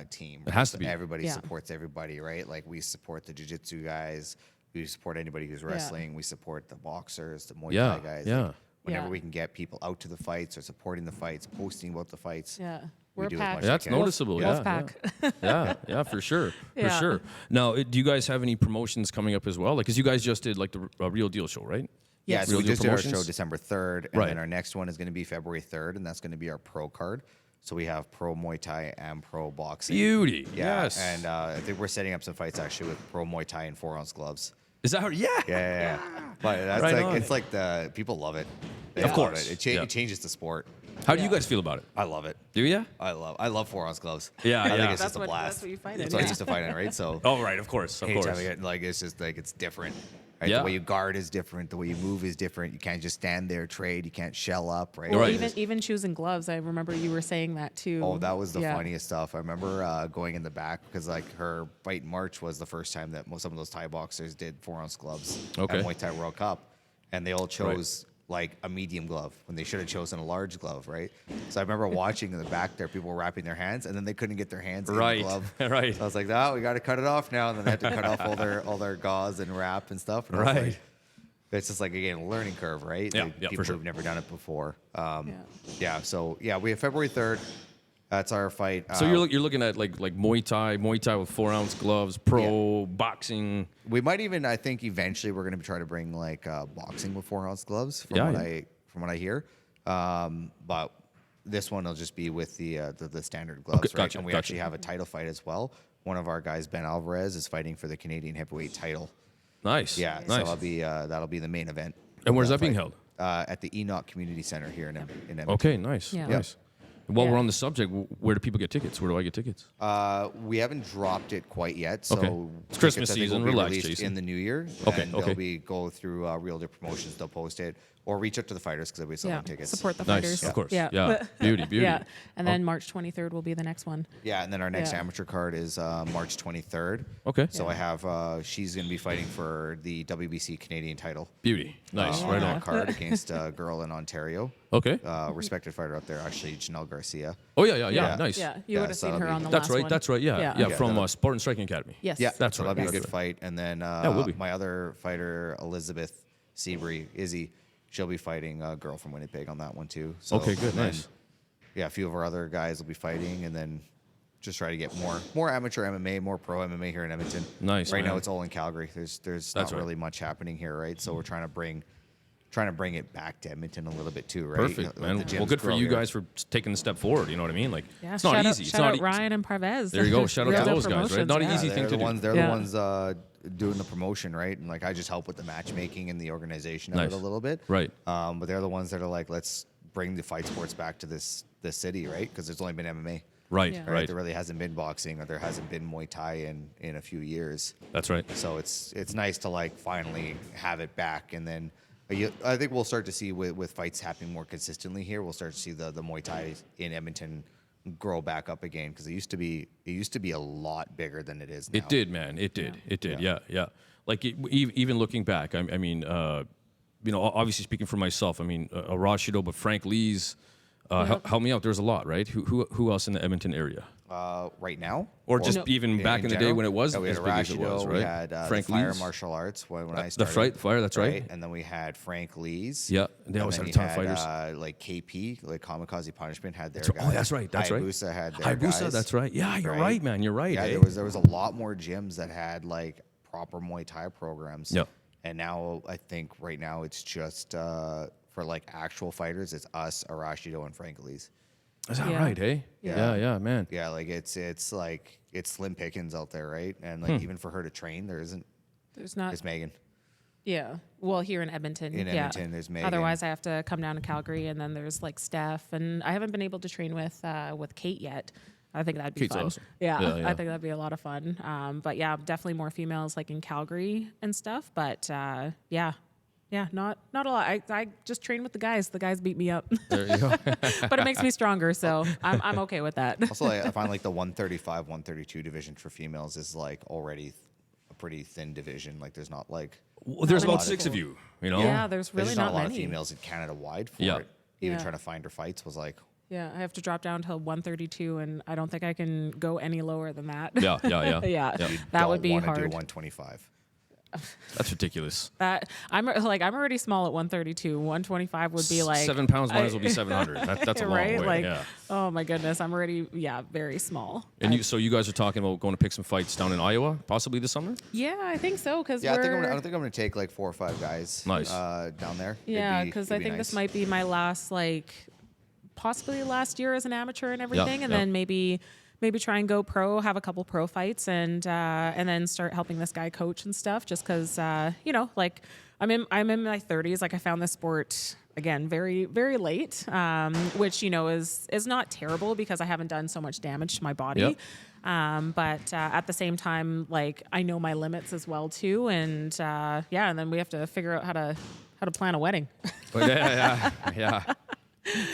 team. It has to be. Everybody Yeah. supports everybody, right? Like we support the jiu-jitsu guys, we support anybody who's wrestling, we support the boxers, the Muay Yeah, Thai guys. yeah. Like, whenever Yeah. we can get people out to the fights or supporting the fights, posting about the fights. yeah, we we're do a as pack. much Yeah, that's Okay. noticeable. Wolf Yeah, pack. yeah, for sure, for Yeah. sure. Now, do you guys have any promotions coming up as well? Like, because you guys just did like the Real Deal show, right? Yeah, Yes. so we Real Deal just did our Promotions? show December 3rd, and Right. then our next one is going to be February 3rd, and that's going to be our pro card. So we have pro Muay Thai and pro boxing. Beauty. Yeah, Yes. and I think we're setting up some fights actually with pro Muay Thai and 4-ounce gloves. Is that how? Yeah. Yeah. But that's Right like on. it's like the people love it. They Of love course. it. Yeah. It changes the sport. How do you guys feel about it? I love it. Do you? I love 4-ounce gloves. Yeah, I yeah. think it's That's just a what- blast. that's what you fight in, That's what I yeah. used to fight in, right? So Oh, right. Of course. Of anytime course. I get like it's just like it's different. Right? Yeah. The way you guard is different. The way you move is different. You can't just stand there, trade. You can't shell up, right? Well, Right. even choosing gloves. I remember you were saying that too. Oh, that was the Yeah. funniest stuff. I remember going in the back because like her fight in March was the first time that some of those Thai boxers did 4-ounce gloves Okay. at Muay Thai World Cup, and they all chose like a medium glove when they should have chosen a large glove, right? So I remember watching in the back there, people wrapping their hands, and then they couldn't get their hands in Right. the glove. Right. So I was like, oh, we got to cut it off now, and then they had to cut off all their gauze and wrap and stuff. And I was Right. like, it's just like again a learning curve, right? Yeah, Like, yeah, for people sure. who've never done it before. Yeah. So we have February 3rd. That's our fight. So you're looking at like Muay Thai with 4-ounce gloves, pro boxing. We might even, I think, eventually we're going to try to bring like boxing with 4-ounce gloves. From Yeah, what yeah. from what I hear. But this one will just be with the standard gloves, right? gotcha, And we gotcha. actually have a title fight as well. One of our guys, Ben Alvarez, is fighting for the Canadian heavyweight title. Nice. Yeah, Nice. so that'll be the main event. And where's that being fight. held? At the Enoch Community Center here in Edmonton. Okay, nice. Yeah. Nice. While Yeah. we're on the subject, where do people get tickets? Where do I get tickets? We haven't dropped it quite yet, so Okay. It's Christmas tickets, I think, season. will be Relax, released Jason. in the new year. Okay, and okay. they'll be go through Realtor Promotions. They'll post it or reach out to the fighters because they'll be selling Yeah, tickets. support the Nice, fighters. of course. Yeah, Yeah. Beauty. yeah. And then March 23rd will be the next one. Yeah, and then our next Yeah. amateur card is March 23rd. Okay. So I have she's going to be fighting for the WBC Canadian title. Beauty. Nice. Oh, Right yeah. on. Card against a girl in Ontario. Okay. Respected fighter out there, actually, Janelle Garcia. Oh yeah. Yeah. Nice. Yeah, you Yeah, would have so seen her that'll on be- the That's last right. one. That's right. Yeah. Yeah. Yeah. Yeah, From that'll- Spartan Striking Academy. Yes. Yeah, That's so right. that'll be a That's good right. fight. And then will be. my other fighter, Elizabeth Seabury, Izzy, she'll be fighting a girl from Winnipeg on that one too. So, Okay, good, and then, nice. Yeah, a few of our other guys will be fighting, and then just try to get more amateur MMA, more pro MMA here in Edmonton. Nice, Right now, man. it's all in Calgary. There's That's not right. really much happening here, right? So we're trying to bring it back to Edmonton a little bit too, right? Perfect, Let man. the gyms Well, good for grow you here. guys for taking the step forward. You know what I mean? Like, Yeah, it's not shout easy. Out, It's shout not out e- Ryan and Parvez. There you go. Shout out to Real those guys, right? Promotions, Not an yeah. easy They're thing the to do. ones. They're Yeah. the ones doing the promotion, right? And like I just help with the matchmaking and the organization of Nice. it a little bit, Right. But they're the ones that are like, let's bring the fight sports back to this city, right? Because there's only been MMA, Right. Yeah. right? Right. There really hasn't been boxing, or there hasn't been Muay Thai in a few years. That's right. So it's nice to like finally have it back, and then I think we'll start to see with fights happening more consistently here. We'll start to see the Muay Thai in Edmonton grow back up again, because it used to be a lot bigger than it is now. It did, man. It did. It did. Yeah. Yeah. Like even looking back, I mean, you know, obviously speaking for myself, I mean, Rashido, but Frank Lee's. Help me out. There's a lot, right? Who else in the Edmonton area? Right now, Or just No. even back in the day general? when it was Yeah, we as had big as it Rashido, was, right? We had Frank the Fire Lee's. Martial Arts when I The started. Fire, that's right. And then we had Frank Lee's. Yeah, they And always then had a you ton of fighters. Like KP, like Kamikaze Punishment, had their That's right. guys. Oh, that's right. That's right. Hayabusa had their Hayabusa, guys. that's right. Yeah, you're right, man. You're right. Yeah, eh? there was a lot more gyms that had like proper Muay Thai programs. Yep. And now I think right now it's just for like actual fighters, it's us, Arashido, and Frank Lee's. Is that Yeah. right? Hey. Yeah. Yeah, man. Yeah, like it's like it's slim pickings out there, right? And Hmm. like even for her to train, there isn't. There's not. It's Megan. Yeah. Well, here in Edmonton. In yeah. Edmonton, there's Megan. Otherwise, I have to come down to Calgary, and then there's like Steph, and I haven't been able to train with Kate yet. I think that'd be Kate's fun. awesome. Yeah, Yeah, yeah. I think that'd be a lot of fun. But yeah, definitely more females like in Calgary and stuff. But yeah, not a lot. I just train with the guys. The guys beat me up, There you go. but it makes me stronger, so I'm okay with that. Also, I find like the 135, 132 division for females is like already a pretty thin division. Like there's not like Well, there's Not about many 6 of people. you. You know. Yeah, there's really just not a lot many. of females in Canada wide for Yeah. it. Even Yeah. trying to find her fights was like, Yeah, I have to drop down to 132, and I don't think I can go any lower than that. Yeah. yeah, Yeah. that would be want to do hard. 125. That's ridiculous. That I'm already small at 132. 125 would be like 7 pounds might as well be 700. That's a long right? way. Like, Yeah. oh my goodness, I'm already very small. And so you guys are talking about going to pick some fights down in Iowa, possibly this summer? Yeah, I think so because Yeah, I don't think I'm gonna take like 4 or 5 guys. Nice. Down there. yeah, because I It'd be think this nice. might be my last possibly last year as an amateur and everything, and yeah. then maybe try and go pro, have a couple pro fights, and then start helping this guy coach and stuff. Just because like I'm in my 30s. Like I found this sport again very very late, which is not terrible because I haven't done so much damage to my body. Yep. But at the same time, like I know my limits as well too, and and then we have to figure out how to plan a wedding. Yeah.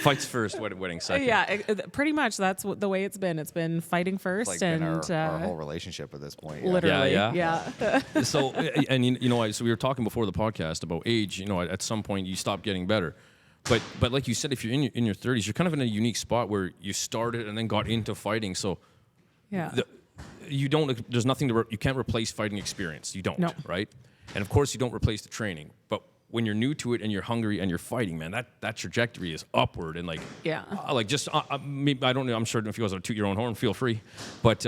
Fights first, wedding second. Yeah, pretty much. That's the way it's been. It's been fighting first, It's like been and our whole relationship at this point. Yeah. literally, Yeah. So, and so we were talking before the podcast about age. At some point you stop getting better, but like you said, if you're in your 30s, you're kind of in a unique spot where you started and then got into fighting. So, yeah. there's nothing you can't replace fighting experience. You don't, No. right? And of course, you don't replace the training. But when you're new to it and you're hungry and you're fighting, man, that trajectory is upward and like, Yeah. like just maybe, I don't know. I'm sure if you guys want to toot your own horn, feel free. But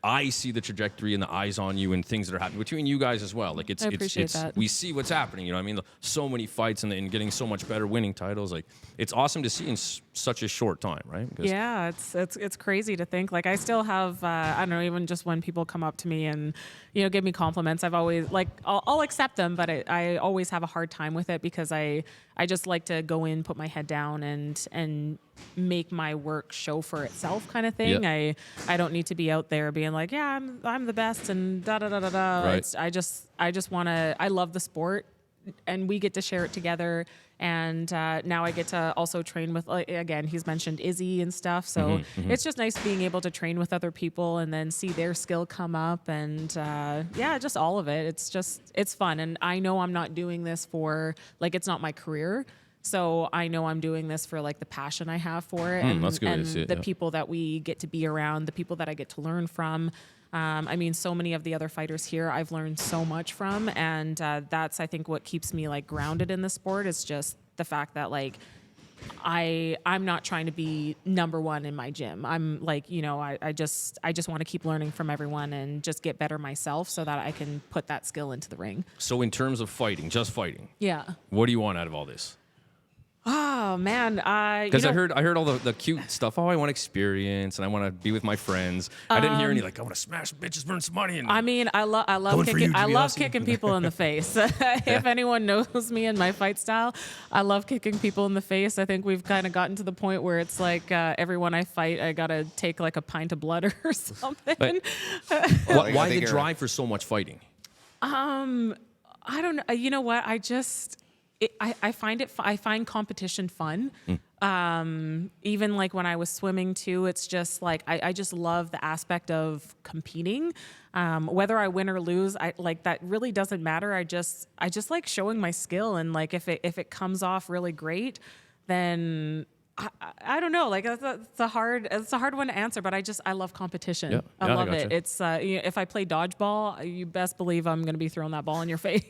I see the trajectory and the eyes on you and things that are happening between you guys as well. Like I appreciate that. we see what's happening. You know what I mean? So many fights and getting so much better, winning titles. Like it's awesome to see in such a short time, right? Because Yeah, it's crazy to think. Like I still have I don't know, even just when people come up to me and give me compliments, I've always like I'll accept them, but I always have a hard time with it because I just like to go in, put my head down, and make my work show for itself, kind of thing. Yeah. I don't need to be out there being like, yeah, I'm the best and da da da da da. Right. I just want to. I love the sport, and we get to share it together. And now I get to also train with, like, again, he's mentioned Izzy and stuff. So it's just nice being able to train with other people and then see their skill come up. And yeah, just all of it. It's fun. And I know I'm not doing this for, like, it's not my career. So I know I'm doing this for like the passion I have for it, and, that's a good way to and see it, the yeah. people that we get to be around, the people that I get to learn from. I mean, so many of the other fighters here I've learned so much from, and that's, I think, what keeps me like grounded in the sport is just the fact that like I'm not trying to be number one in my gym. I'm like, I just want to keep learning from everyone and just get better myself so that I can put that skill into the ring. So in terms of fighting, just fighting, Yeah. what do you want out of all this? Oh man, Because I heard all the cute stuff. Oh, I want experience and I want to be with my friends. I didn't hear any like I want to smash bitches, burn some money. And I mean, I love Going for kicking. you, I love DiBiase. kicking people in the face. If anyone knows me and my fight style, I love kicking people in the face. I think we've kind of gotten to the point where it's like everyone I fight, I gotta take like a pint of blood or something. But- Like, I why think the you're- drive for so much fighting? I don't know. You know what? I find competition fun. Even like when I was swimming too, it's just like I just love the aspect of competing. Whether I win or lose, I like that really doesn't matter. I just like showing my skill, and like if it comes off really great, then I don't know. Like it's a hard one to answer, but I love competition. Yeah. I Yeah, I love gotcha. it. It's if I play dodgeball, you best believe I'm going to be throwing that ball in your face.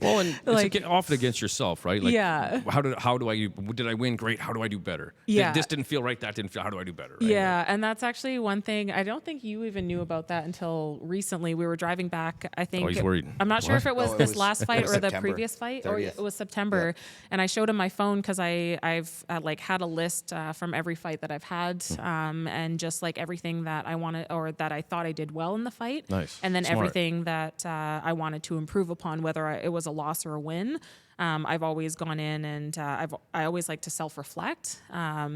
Well, and like, it's often against yourself, right? Like, Yeah. How do I did I win? Great. How do I do better? Yeah. This didn't feel right. That didn't feel. How do I do better? Right? Yeah, and that's actually one thing. I don't think you even knew about that until recently. We were driving back. I think he's worried. I'm not sure What? if it was No, it this was- last it fight was or the September previous fight, or 30th. it was September. And I showed him my phone because I've like had a list from every fight that I've had, and just like everything that I wanted or that I thought I did well in the fight. Nice. And then Smart. everything that I wanted to improve upon, whether it was a loss or a win. I've always gone in and I always like to self-reflect.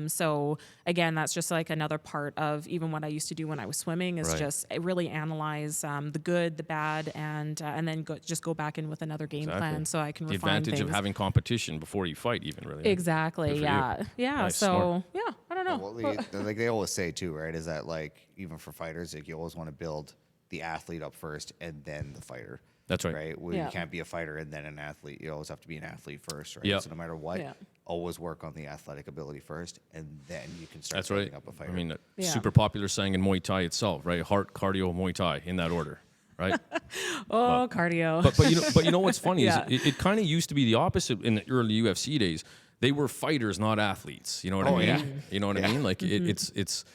So again, that's just like another part of even what I used to do when I was swimming is Right. just really analyze the good, the bad, and then just go back in with another game Exactly. plan so I can The refine advantage things. of having competition before you fight, even really. Exactly. Good for you. Yeah. Yeah. Nice, So smart. yeah, I don't know. Well, like they always say too, right? Is that like even for fighters, like you always want to build the athlete up first and then the fighter. That's right. Right? Well, Yeah. you can't be a fighter and then an athlete. You always have to be an athlete first, right? Yeah. So no matter what, Yeah. always work on the athletic ability first, and then you can start That's right. building up a fighter. I mean, a Yeah. super popular saying in Muay Thai itself, right? Heart, cardio, Muay Thai in that order, right? Cardio. But you know what's funny Yeah. is it kind of used to be the opposite in the early UFC days. They were fighters, not athletes. You know what I mean? yeah. You know what I mean? Like Mm-hmm. it's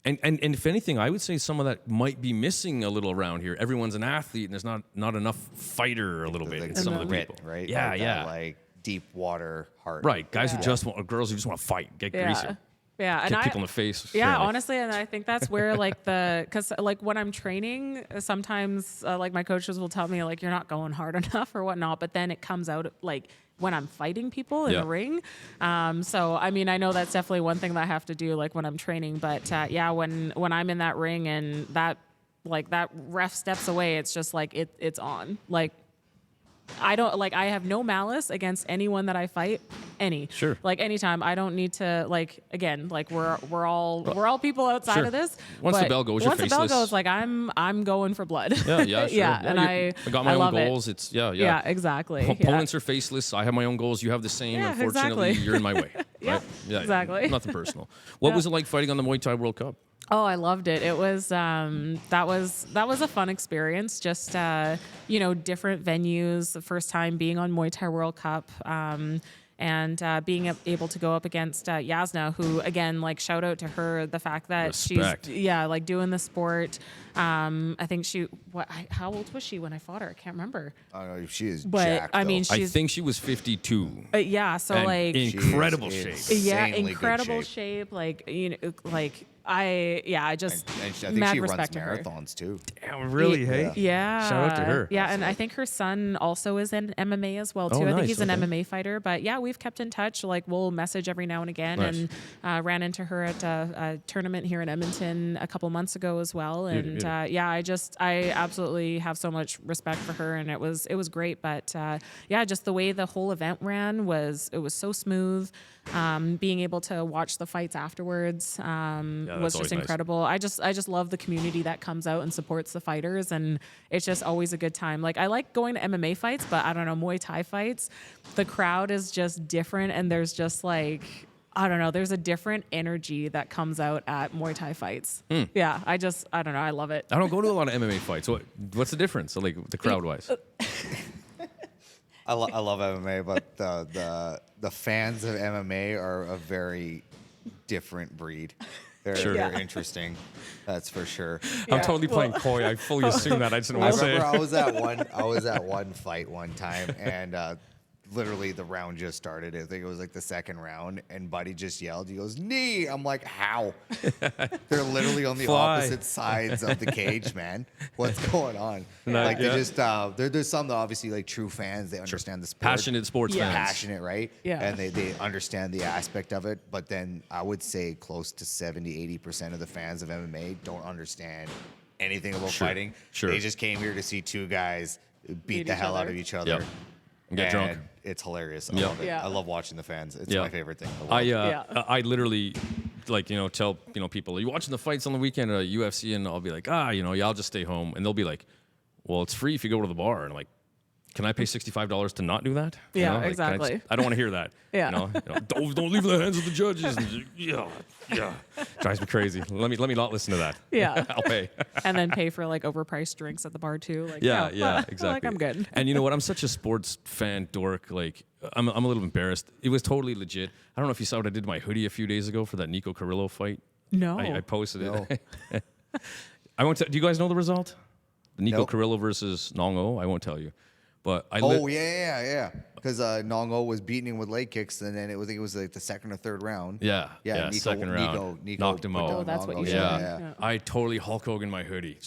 and if anything, I would say some of that might be missing a little around here. Everyone's an athlete, and there's not enough fighter a little bit like in some of the grit, people. right? Yeah, Like yeah. that, like deep water heart. Right. Guys Yeah. who just want, or girls who just want to fight, get greasier, Yeah. And kick people in the face. Yeah, fairly. honestly, and I think that's where like because like when I'm training, sometimes like my coaches will tell me like you're not going hard enough or whatnot, but then it comes out like when I'm fighting people in Yeah. the ring. So I mean, I know that's definitely one thing that I have to do like when I'm training, but yeah, when I'm in that ring and that ref steps away, it's just like it's on. Like I don't like I have no malice against anyone that I fight. Sure. Like anytime. I don't need to like again, like we're all people outside Sure. of this. Once the but bell goes, you're once the bell faceless. goes, like I'm going for blood. Yeah, yeah, sure. yeah. And I got my I own love goals. It. It's yeah. Yeah, exactly. Opponents are faceless. I have my own goals. You have the same. Yeah, Unfortunately, exactly. you're in my way. Yeah, right? Yeah, exactly. Nothing personal. What was it like fighting on the Muay Thai World Cup? Oh, I loved it. It was that was a fun experience. Just different venues. The first time being on Muay Thai World Cup, and being able to go up against Yasna, who again, like, shout out to her, the fact that Respect. she's like doing the sport. I think how old was she when I fought her? I can't remember. I don't know, she is But, jacked. I mean, though. I She's- think she was 52. Yeah, so And like incredible She shape. is yeah, insanely good incredible shape. shape. Like I just And I think mad she runs respect to her. marathons too. Damn, really? Hey. Yeah. Shout out to her. Yeah, and I think her son also is in MMA as well too. Oh, I think nice. he's an Okay. MMA fighter. But yeah, we've kept in touch. Like, we'll message every now and again. Nice. And ran into her at a tournament here in Edmonton a couple months ago as well. And Beauty. yeah, I absolutely have so much respect for her, and it was great. But yeah, just the way the whole event ran was so smooth. Being able to watch the fights afterwards was always just nice. incredible. I just love the community that comes out and supports the fighters, and it's just always a good time. Like, I like going to MMA fights, but I don't know, Muay Thai fights, the crowd is just different, and there's just like, I don't know, there's a different energy that comes out at Muay Thai fights. Yeah, I don't know, I love it. I don't go to a lot of MMA fights. What's the difference? So, like, the crowd wise? I love MMA, but the fans of MMA are a very different breed. They're Sure. they're interesting. That's for sure. I'm totally playing coy. I fully assume that. I just didn't I want to say remember it. I was at one fight one time, and literally the round just started. I think it was like the second round, and Buddy just yelled. He goes, "Knee!" I'm like, "How?" They're literally on the Fly. opposite sides of the cage, man. What's going on? No, Like, yeah. they just there's some that obviously, like, true fans. They understand the sport. Passionate sports Yeah. fans. Passionate, right? Yeah. And they understand the aspect of it. But then I would say close to 70-80% of the fans of MMA don't understand anything about Sure, fighting. sure. They just came here to see two guys beat Beat the each hell out other. of each other. Yep. And get drunk. It's hilarious. I Yep. love it. Yeah. I love watching the fans. It's Yeah. my favorite thing. in the world. Yeah. I literally, like, tell people, are you watching the fights on the weekend at UFC? And I'll be like, yeah, I'll just stay home. And they'll be like, well, it's free if you go to the bar. And I'm like, can I pay $65 to not do that? Yeah, Like, can exactly. I don't want to hear that. Yeah. Don't leave it in the hands of the judges. And yeah, drives me crazy. Let me not listen to that. Yeah. I'll pay. And then pay for like overpriced drinks at the bar too. Like, Yeah, no, yeah, like, exactly. I'm good. And you know what? I'm such a sports fan dork. Like, I'm a little embarrassed. It was totally legit. I don't know if you saw what I did to my hoodie a few days ago for that Nico Carrillo fight. No. I posted No. it. I won't. Do you guys know the result? The Nico Nope. Carrillo versus Nong O. I won't tell you. But I. Oh yeah. Because Nongo was beating him with leg kicks, and then it was like the second or third round. Yeah. Nico, Second round. Nico Knocked him put out. down Oh, that's what Nongo. you said. Yeah. I totally Hulk Hogan my hoodie.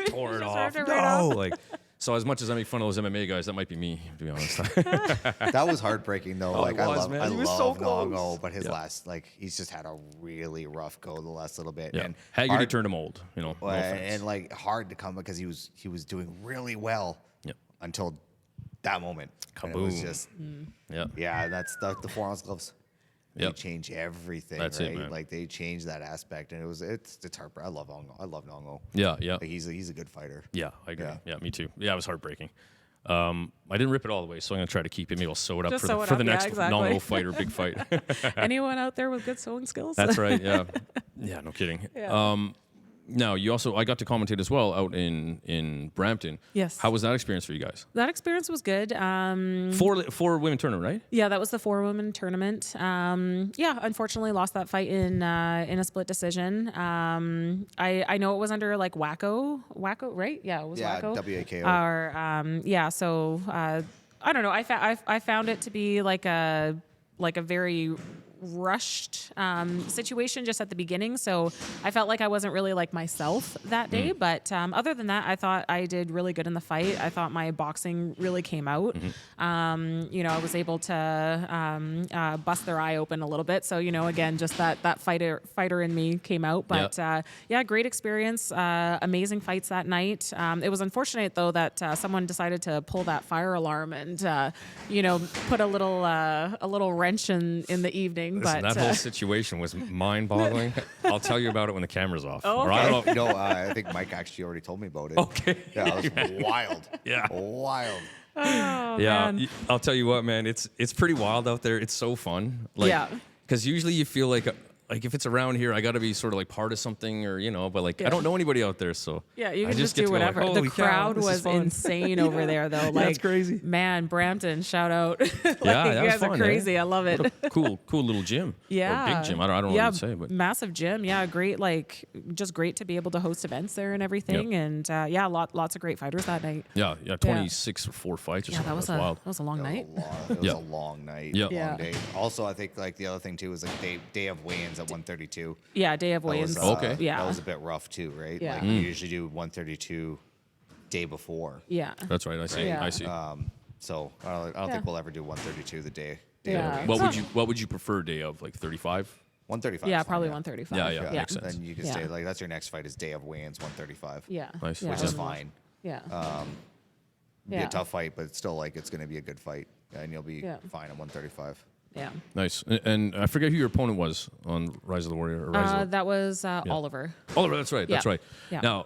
Tore it Just off. ripped it right No, like. So as much as I make fun of those MMA guys, that might be me, to be honest. That was heartbreaking though. Oh, like it was, I love, man. I He was love so close. Nongo, but his Yeah. last, like, he's just had a really rough go the last little bit. Yeah. And Haggerty hard- turned him old. No offense. and like hard to come because he was doing really well Yep. until that moment. And it was Kaboom. just Yeah. yeah, that's the 4 ounce gloves. They Yep. change everything, That's it, right? man. Like, they changed that aspect, and it's heartbreaking. I love Nongo. I love Nongo. Yeah. Like, he's a good fighter. Yeah, I agree. Yeah. Yeah, me too. Yeah, it was heartbreaking. I didn't rip it all the way, so I'm gonna try to keep it. Maybe I'll sew it up Just for sew the, it for up, the yeah, next exactly. Nongo fight or big fight. Anyone out there with good sewing skills? That's right. Yeah. Yeah. No kidding. Yeah. Now I got to commentate as well out in Brampton. Yes. How was that experience for you guys? That experience was good. Four women tournament, right? Yeah, that was the 4-woman tournament. Yeah, unfortunately lost that fight in a split decision. I know it was under like Wacko, right? Yeah, it was Yeah, Wacko. WAKO. Or yeah, so I don't know. I found it to be like a very rushed situation just at the beginning, so I felt like I wasn't really like myself that day. But other than that, I thought I did really good in the fight. I thought my boxing really came out. I was able to bust their eye open a little bit. So again, just that fighter in me came out. But yeah, great experience. Amazing fights that night. It was unfortunate though that someone decided to pull that fire alarm and put a little wrench in the evening. happening. Listen, But that whole situation was mind-boggling. I'll tell you about it when the camera's off. Oh, Or I don't know. No, I think Mike actually already told me about it. Okay. Yeah, it was wild. Yeah. Wild. oh, Yeah, man. I'll tell you what, man. It's pretty wild out there. It's so fun. Like, Yeah. Because usually you feel like if it's around here, I got to be sort of like part of something, or but like I Yeah. don't know anybody out there, so Yeah, you I can just get do to go like, whatever. "Holy The cow, crowd this is was fun." insane over there, though. Like, it's crazy. Man, Brampton, shout out. Like, Yeah, that you was guys are fun, eh? crazy. I love it. What a cool little gym. Yeah. Or big gym. I don't know yeah, what to say, but massive gym. Yeah, great. Like, just great to be able to host events there and everything. Yep. And yeah, lots of great fighters that night. yeah, 26 or 4 fights or Yeah, something. that was That's wild. that was a long night. It was Yeah. a long night. Yeah. Long Yeah. day. Also, I think like the other thing too was like day of weigh-ins at 132. Yeah, day of That was, weigh-ins. Okay. Yeah. That was a bit rough too, right? Yeah. Like we usually do 132 day before. Yeah. That's right. I see. Yeah. I see. So I don't Yeah. think we'll ever do 132 the day. Yeah. What would you prefer day of, like 35? 135. Yeah, is fine, probably 135. Yeah, yeah. Yeah. Makes sense. Then you can Yeah. stay like that's your next fight is day of weigh-ins 135. Yeah. Nice. Yeah. Which Which is Yeah. fine. Yeah. Be Yeah. a tough fight, but it's still like it's going to be a good fight, and you'll be Yeah. fine at 135. Yeah. Nice. And I forget who your opponent was on Rise of the Warrior. Or Rise of the... That was Oliver. Oliver, that's right. That's Yeah. right. Yeah. Now,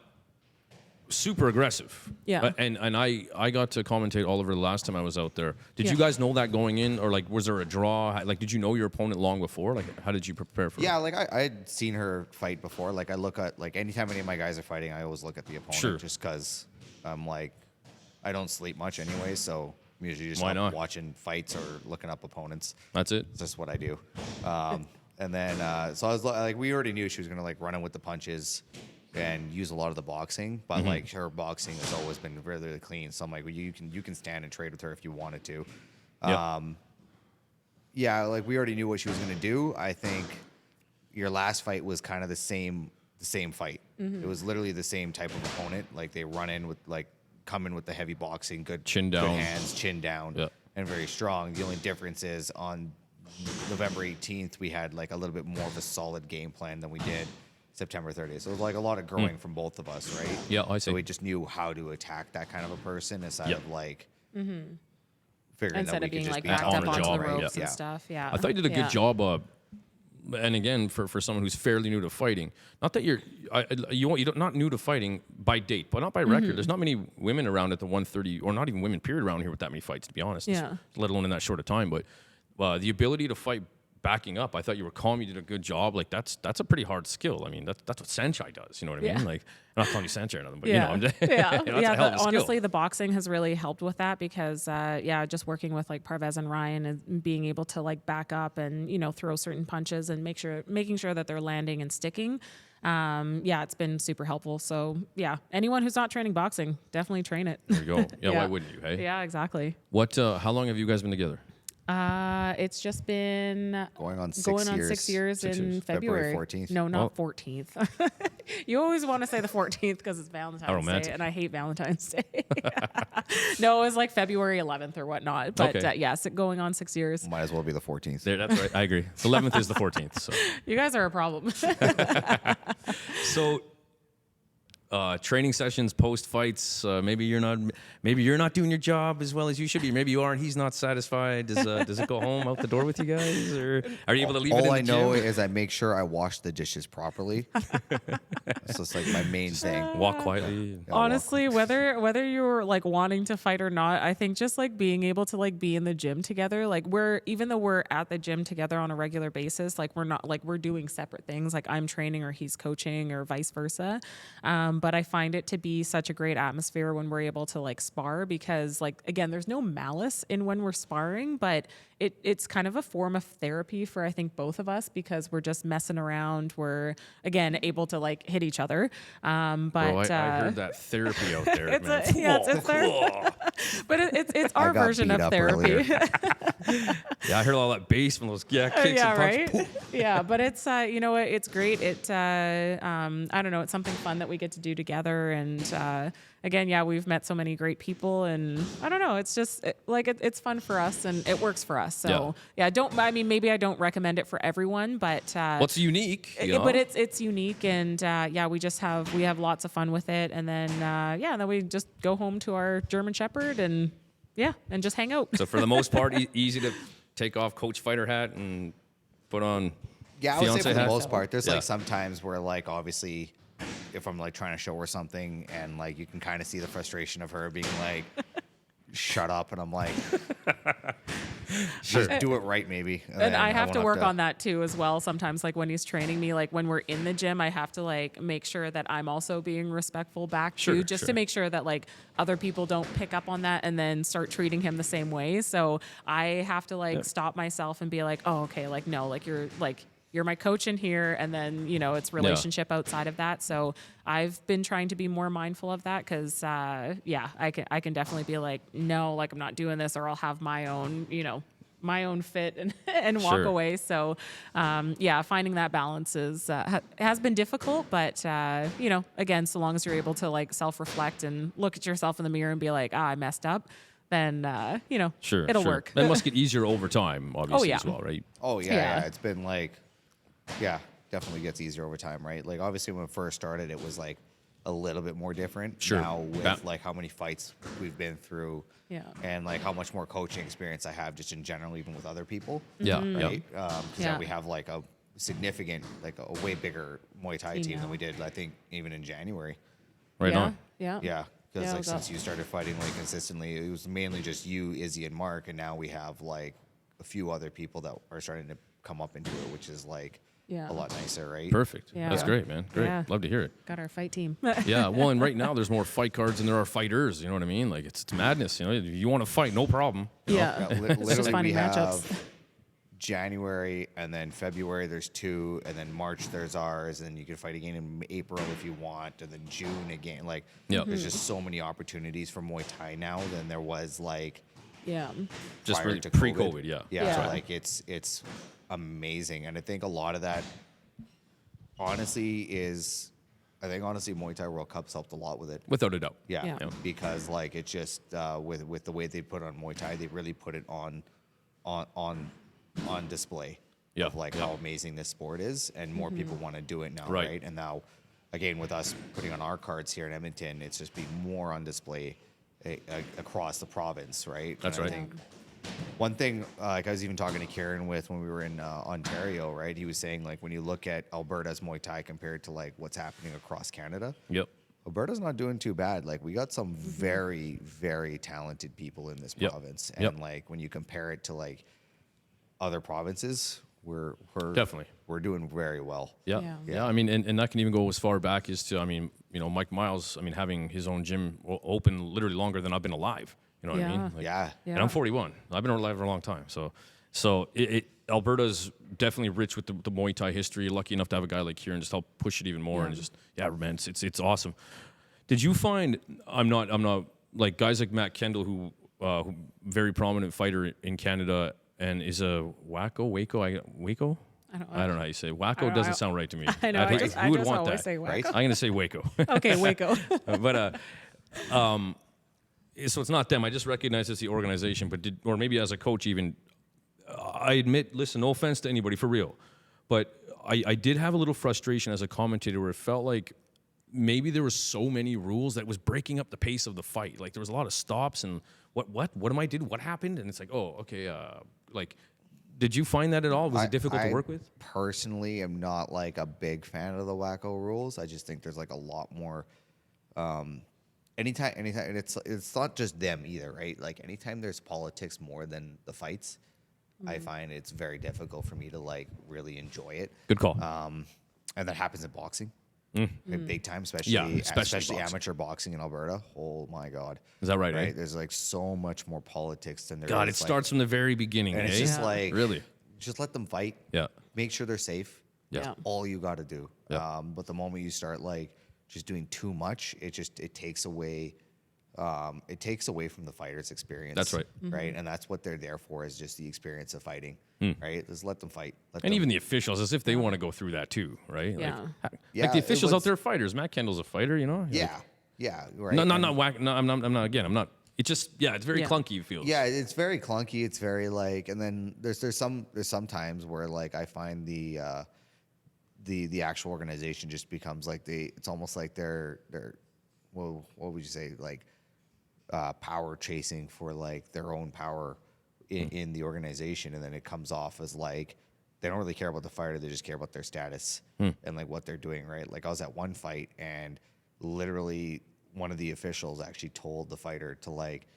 super aggressive. Yeah. And I got to commentate Oliver the last time I was out there. Did Yeah. you guys know that going in, or like was there a draw? Like, did you know your opponent long before? Like, how did you prepare for Yeah, it? like I'd seen her fight before. Like I look at like anytime any of my guys are fighting, I always look at the opponent Sure. just because I'm like I don't sleep much anyway, so I'm usually just Why up not? watching fights or looking up opponents. That's it. It's just what I do. And then so I was like, we already knew she was gonna like run in with the punches and use a lot of the boxing, but Mm-hmm. like her boxing has always been really, really clean. So I'm like, well, you can stand and trade with her if you wanted to. Yeah. Yeah, like we already knew what she was gonna do. I think your last fight was kind of the same fight. It was literally the same type of opponent. Like they run in with like come in with the heavy boxing, good Chin good down. hands, chin down, Yeah. and very strong. The only difference is on November 18th we had like a little bit more of a solid game plan than we did September 30th. So it was like a lot of growing from both of us, right? Yeah, I see. So we just knew how to attack that kind of a person instead Yeah. of like figuring Instead that we of being could just like be backed on up the onto job, the right? ropes Yeah. and stuff. Yeah. I thought you did a Yeah. good job. And again, for someone who's fairly new to fighting, not that you're not new to fighting by date, but not by Mm-hmm. record. There's not many women around at the 130, or not even women period around here with that many fights, to be honest. Yeah. Let alone in that short a time. But the ability to fight backing up, I thought you were calm. You did a good job. Like that's a pretty hard skill. I mean, that's what Sanchai does. You know what I mean? Yeah. Like I'm not calling you Sanchai or nothing, but Yeah. you know, Yeah. you know, that's Yeah. a hell of a skill. Honestly, the boxing has really helped with that because, just working with like Parvez and Ryan and being able to like back up and, throw certain punches and making sure that they're landing and sticking. It's been super helpful. So yeah, anyone who's not training boxing, definitely train it. There you go. Yeah, Yeah. why wouldn't you? Hey. Yeah, exactly. What? How long have you guys been together? It's just been going on 6 6 years. years 6 in years. February. February 14th. No, not Oh. 14th. You always want to say the 14th because it's Valentine's romantic. Day, and I hate Valentine's Day. No, it was like February 11th or whatnot. But Okay. yes, going on 6 years. Might as well be the 14th. There, that's right. I agree. The 11th is the 14th. So. You guys are a problem. So, training sessions, post fights. Maybe you're not doing your job as well as you should be. Maybe you are, and he's not satisfied. Does it go home out the door with you guys, or are you able to leave it in All the I know gym? is I make sure I wash the dishes properly. It's just like my main thing. Walk quietly. Yeah, walk. Honestly, whether you're like wanting to fight or not, I think just like being able to like be in the gym together, like even though we're at the gym together on a regular basis, like we're doing separate things. Like I'm training or he's coaching or vice versa. But I find it to be such a great atmosphere when we're able to like spar because like, again, there's no malice in when we're sparring, but it's kind of a form of therapy for I think both of us because we're just messing around. We're again able to like hit each other. But Bro, I heard that therapy out there, it's man. but it's our I got version beat of up therapy. earlier. Yeah, I heard all that bass from those kicks Yeah, and punches. right. Yeah, but it's you know what, it's great. I don't know, it's something fun that we get to do together, and again, yeah, we've met so many great people, and I don't know, it's just it's fun for us, and it works for us. So yeah, maybe I don't recommend it for everyone, but What's unique? You know? but it's unique, and we have lots of fun with it, and then then we just go home to our German Shepherd and just hang out. So for the most part, easy to take off coach fighter hat and put on Yeah, I would say fiance for the hat? most part. There's Yeah. like some times where like obviously if I'm like trying to show her something and like you can kind of see the frustration of her being like, shut up, and I'm like, just do it right maybe. And then I have won't to work on that too as well. Sometimes like when he's training me, like when we're in the gym, I have to like make sure that I'm also being respectful back Sure, too, just sure. to make sure that like other people don't pick up on that and then start treating him the same way. So I have to like stop myself and be like, oh, okay, like no, like you're my coach in here, and then it's relationship outside of that. So I've been trying to be more mindful of that because I can definitely be like, no, like I'm not doing this, or I'll have my own my own fit and walk Sure. away. So finding that balance is has been difficult, but again, so long as you're able to like self-reflect and look at yourself in the mirror and be like, I messed up, then Sure, it'll sure. work. That must get easier over time, obviously, yeah. as well, right? Oh yeah, Yeah. yeah. It's been like, yeah, definitely gets easier over time, right? Like obviously when it first started, it was like a little bit more different. Sure. Now with Yeah. like how many fights we've been through, Yeah. and like how much more coaching experience I have just in general, even with other people, Yeah, right? yeah. Because Yeah. we have like a significant, like a way bigger Muay Thai Team team than now. we did, I think, even in January. Right yeah, on. Yeah. Yeah, because Yeah, like we since got- you started fighting like consistently, it was mainly just you, Izzy, and Mark, and now we have like a few other people that are starting to come up into it, which is like Yeah. a lot nicer, right? Perfect. Yeah. That's Yeah. great, man. Great. Yeah. Love to hear it. Got our fight team. Yeah. Well, and right now there's more fight cards than there are fighters. You know what I mean? Like it's madness. You know, if you want to fight, no problem. you know? Yeah. Yeah, literally finding we matchups. have January, and then February there's 2, and then March there's ours, and then you can fight again in April if you want, and then June again. Like, Yeah. there's just so many opportunities for Muay Thai now than there was like Yeah. Just prior really to pre-COVID. Yeah. Yeah, Yeah. like it's amazing, and I think a lot of that, honestly, Muay Thai World Cups helped a lot with it. Without a doubt. Yeah, Yeah. because like it just with the way they put on Muay Thai, they really put it on display. Yeah, Of like yeah. how amazing this sport is, and more people want to do it now, Right. right? And now, again, with us putting on our cards here in Edmonton, it's just been more on display across the province, right? That's And I right. think one thing, like I was even talking to Kieran with when we were in Ontario, right? He was saying like when you look at Alberta's Muay Thai compared to like what's happening across Canada, Yep. Alberta's not doing too bad. Like we got some very, very talented people in this Yep. province, Yep. and like when you compare it to like other provinces, we're Definitely. we're doing very well. Yeah. Yeah. Yeah. I mean, and that can even go as far back as to, I mean, Mike Miles, I mean, having his own gym open literally longer than I've been alive. You know what I Yeah. mean? Like, Yeah. And I'm 41. I've been alive for a long time. So Alberta's definitely rich with the Muay Thai history. Lucky enough to have a guy like Kieran just help push it even more, and just man, it's awesome. Did you find I'm not like guys like Matt Kendall, who very prominent fighter in Canada and is a Waco? I don't know how you say it. Waco. don't- Doesn't sound right to me. I know. I'd I hate- just, who I would just want always that? say Waco. Right? I'm gonna say Waco. Okay, Waco. But so it's not them. I just recognize it's the organization. But or maybe as a coach, even I admit. Listen, no offense to anybody, for real, but I did have a little frustration as a commentator where it felt like maybe there were so many rules that it was breaking up the pace of the fight. Like there was a lot of stops and what am I did? What happened? And it's like, oh, okay. Like, did you find that at all? Was it difficult to work with? Personally, am not like a big fan of the Wacko rules. I just think there's like a lot more. Anytime, and it's not just them either, right? Like anytime there's politics more than the fights, I find it's very difficult for me to like really enjoy it. Good call. And that happens in boxing, big time, especially Yeah, especially especially boxing. amateur boxing in Alberta. Oh my God, Is that right? right? Eh? There's like so much more politics than there God, is, it like- starts from the very beginning. and it's eh? just Yeah. like Really? just let them fight. Yeah. Make sure they're safe. Yeah. Yeah. All you got to do. Yeah. But the moment you start like just doing too much, it takes away. It takes away from the fighter's experience. That's right. Right, and that's what they're there for, is just the experience of fighting. Right, just let them fight. Let And them- even the officials, as if they want to go through that too, right? Yeah. Like Yeah, the it officials out was- there are fighters. Matt Kendall's a fighter, you know? yeah, yeah, right. No, And- not whack. No, I'm not. Again, I'm not. It's just, it's very Yeah. clunky. It feels. Yeah, it's very clunky. It's very like, and then there's some times where like I find the actual organization just becomes like it's almost like they're well, what would you say, like power chasing for like their own power in the organization, and then it comes off as like they don't really care about the fighter. They just care about their status and like what they're doing, right? Like I was at one fight and literally one of the officials actually told the fighter to like,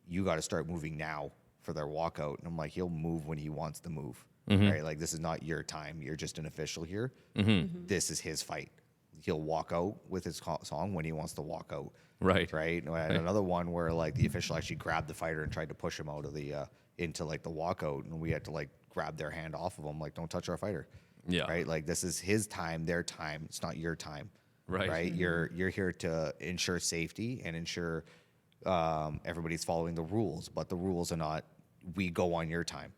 you got to start moving now for their walkout. And I'm like, he'll move when he wants to move, right? Like this is not your time. You're just an official here. This is his fight. He'll walk out with his song when he wants to walk out. Right. Right. And I had another one where like the official actually grabbed the fighter and tried to push him out of the into like the walkout, and we had to like grab their hand off of him, like don't touch our fighter. Yeah. Right. Like this is his time, their time. It's not your time. Right. Right. You're here to ensure safety and ensure everybody's following the rules, but the rules are not. We go on your time.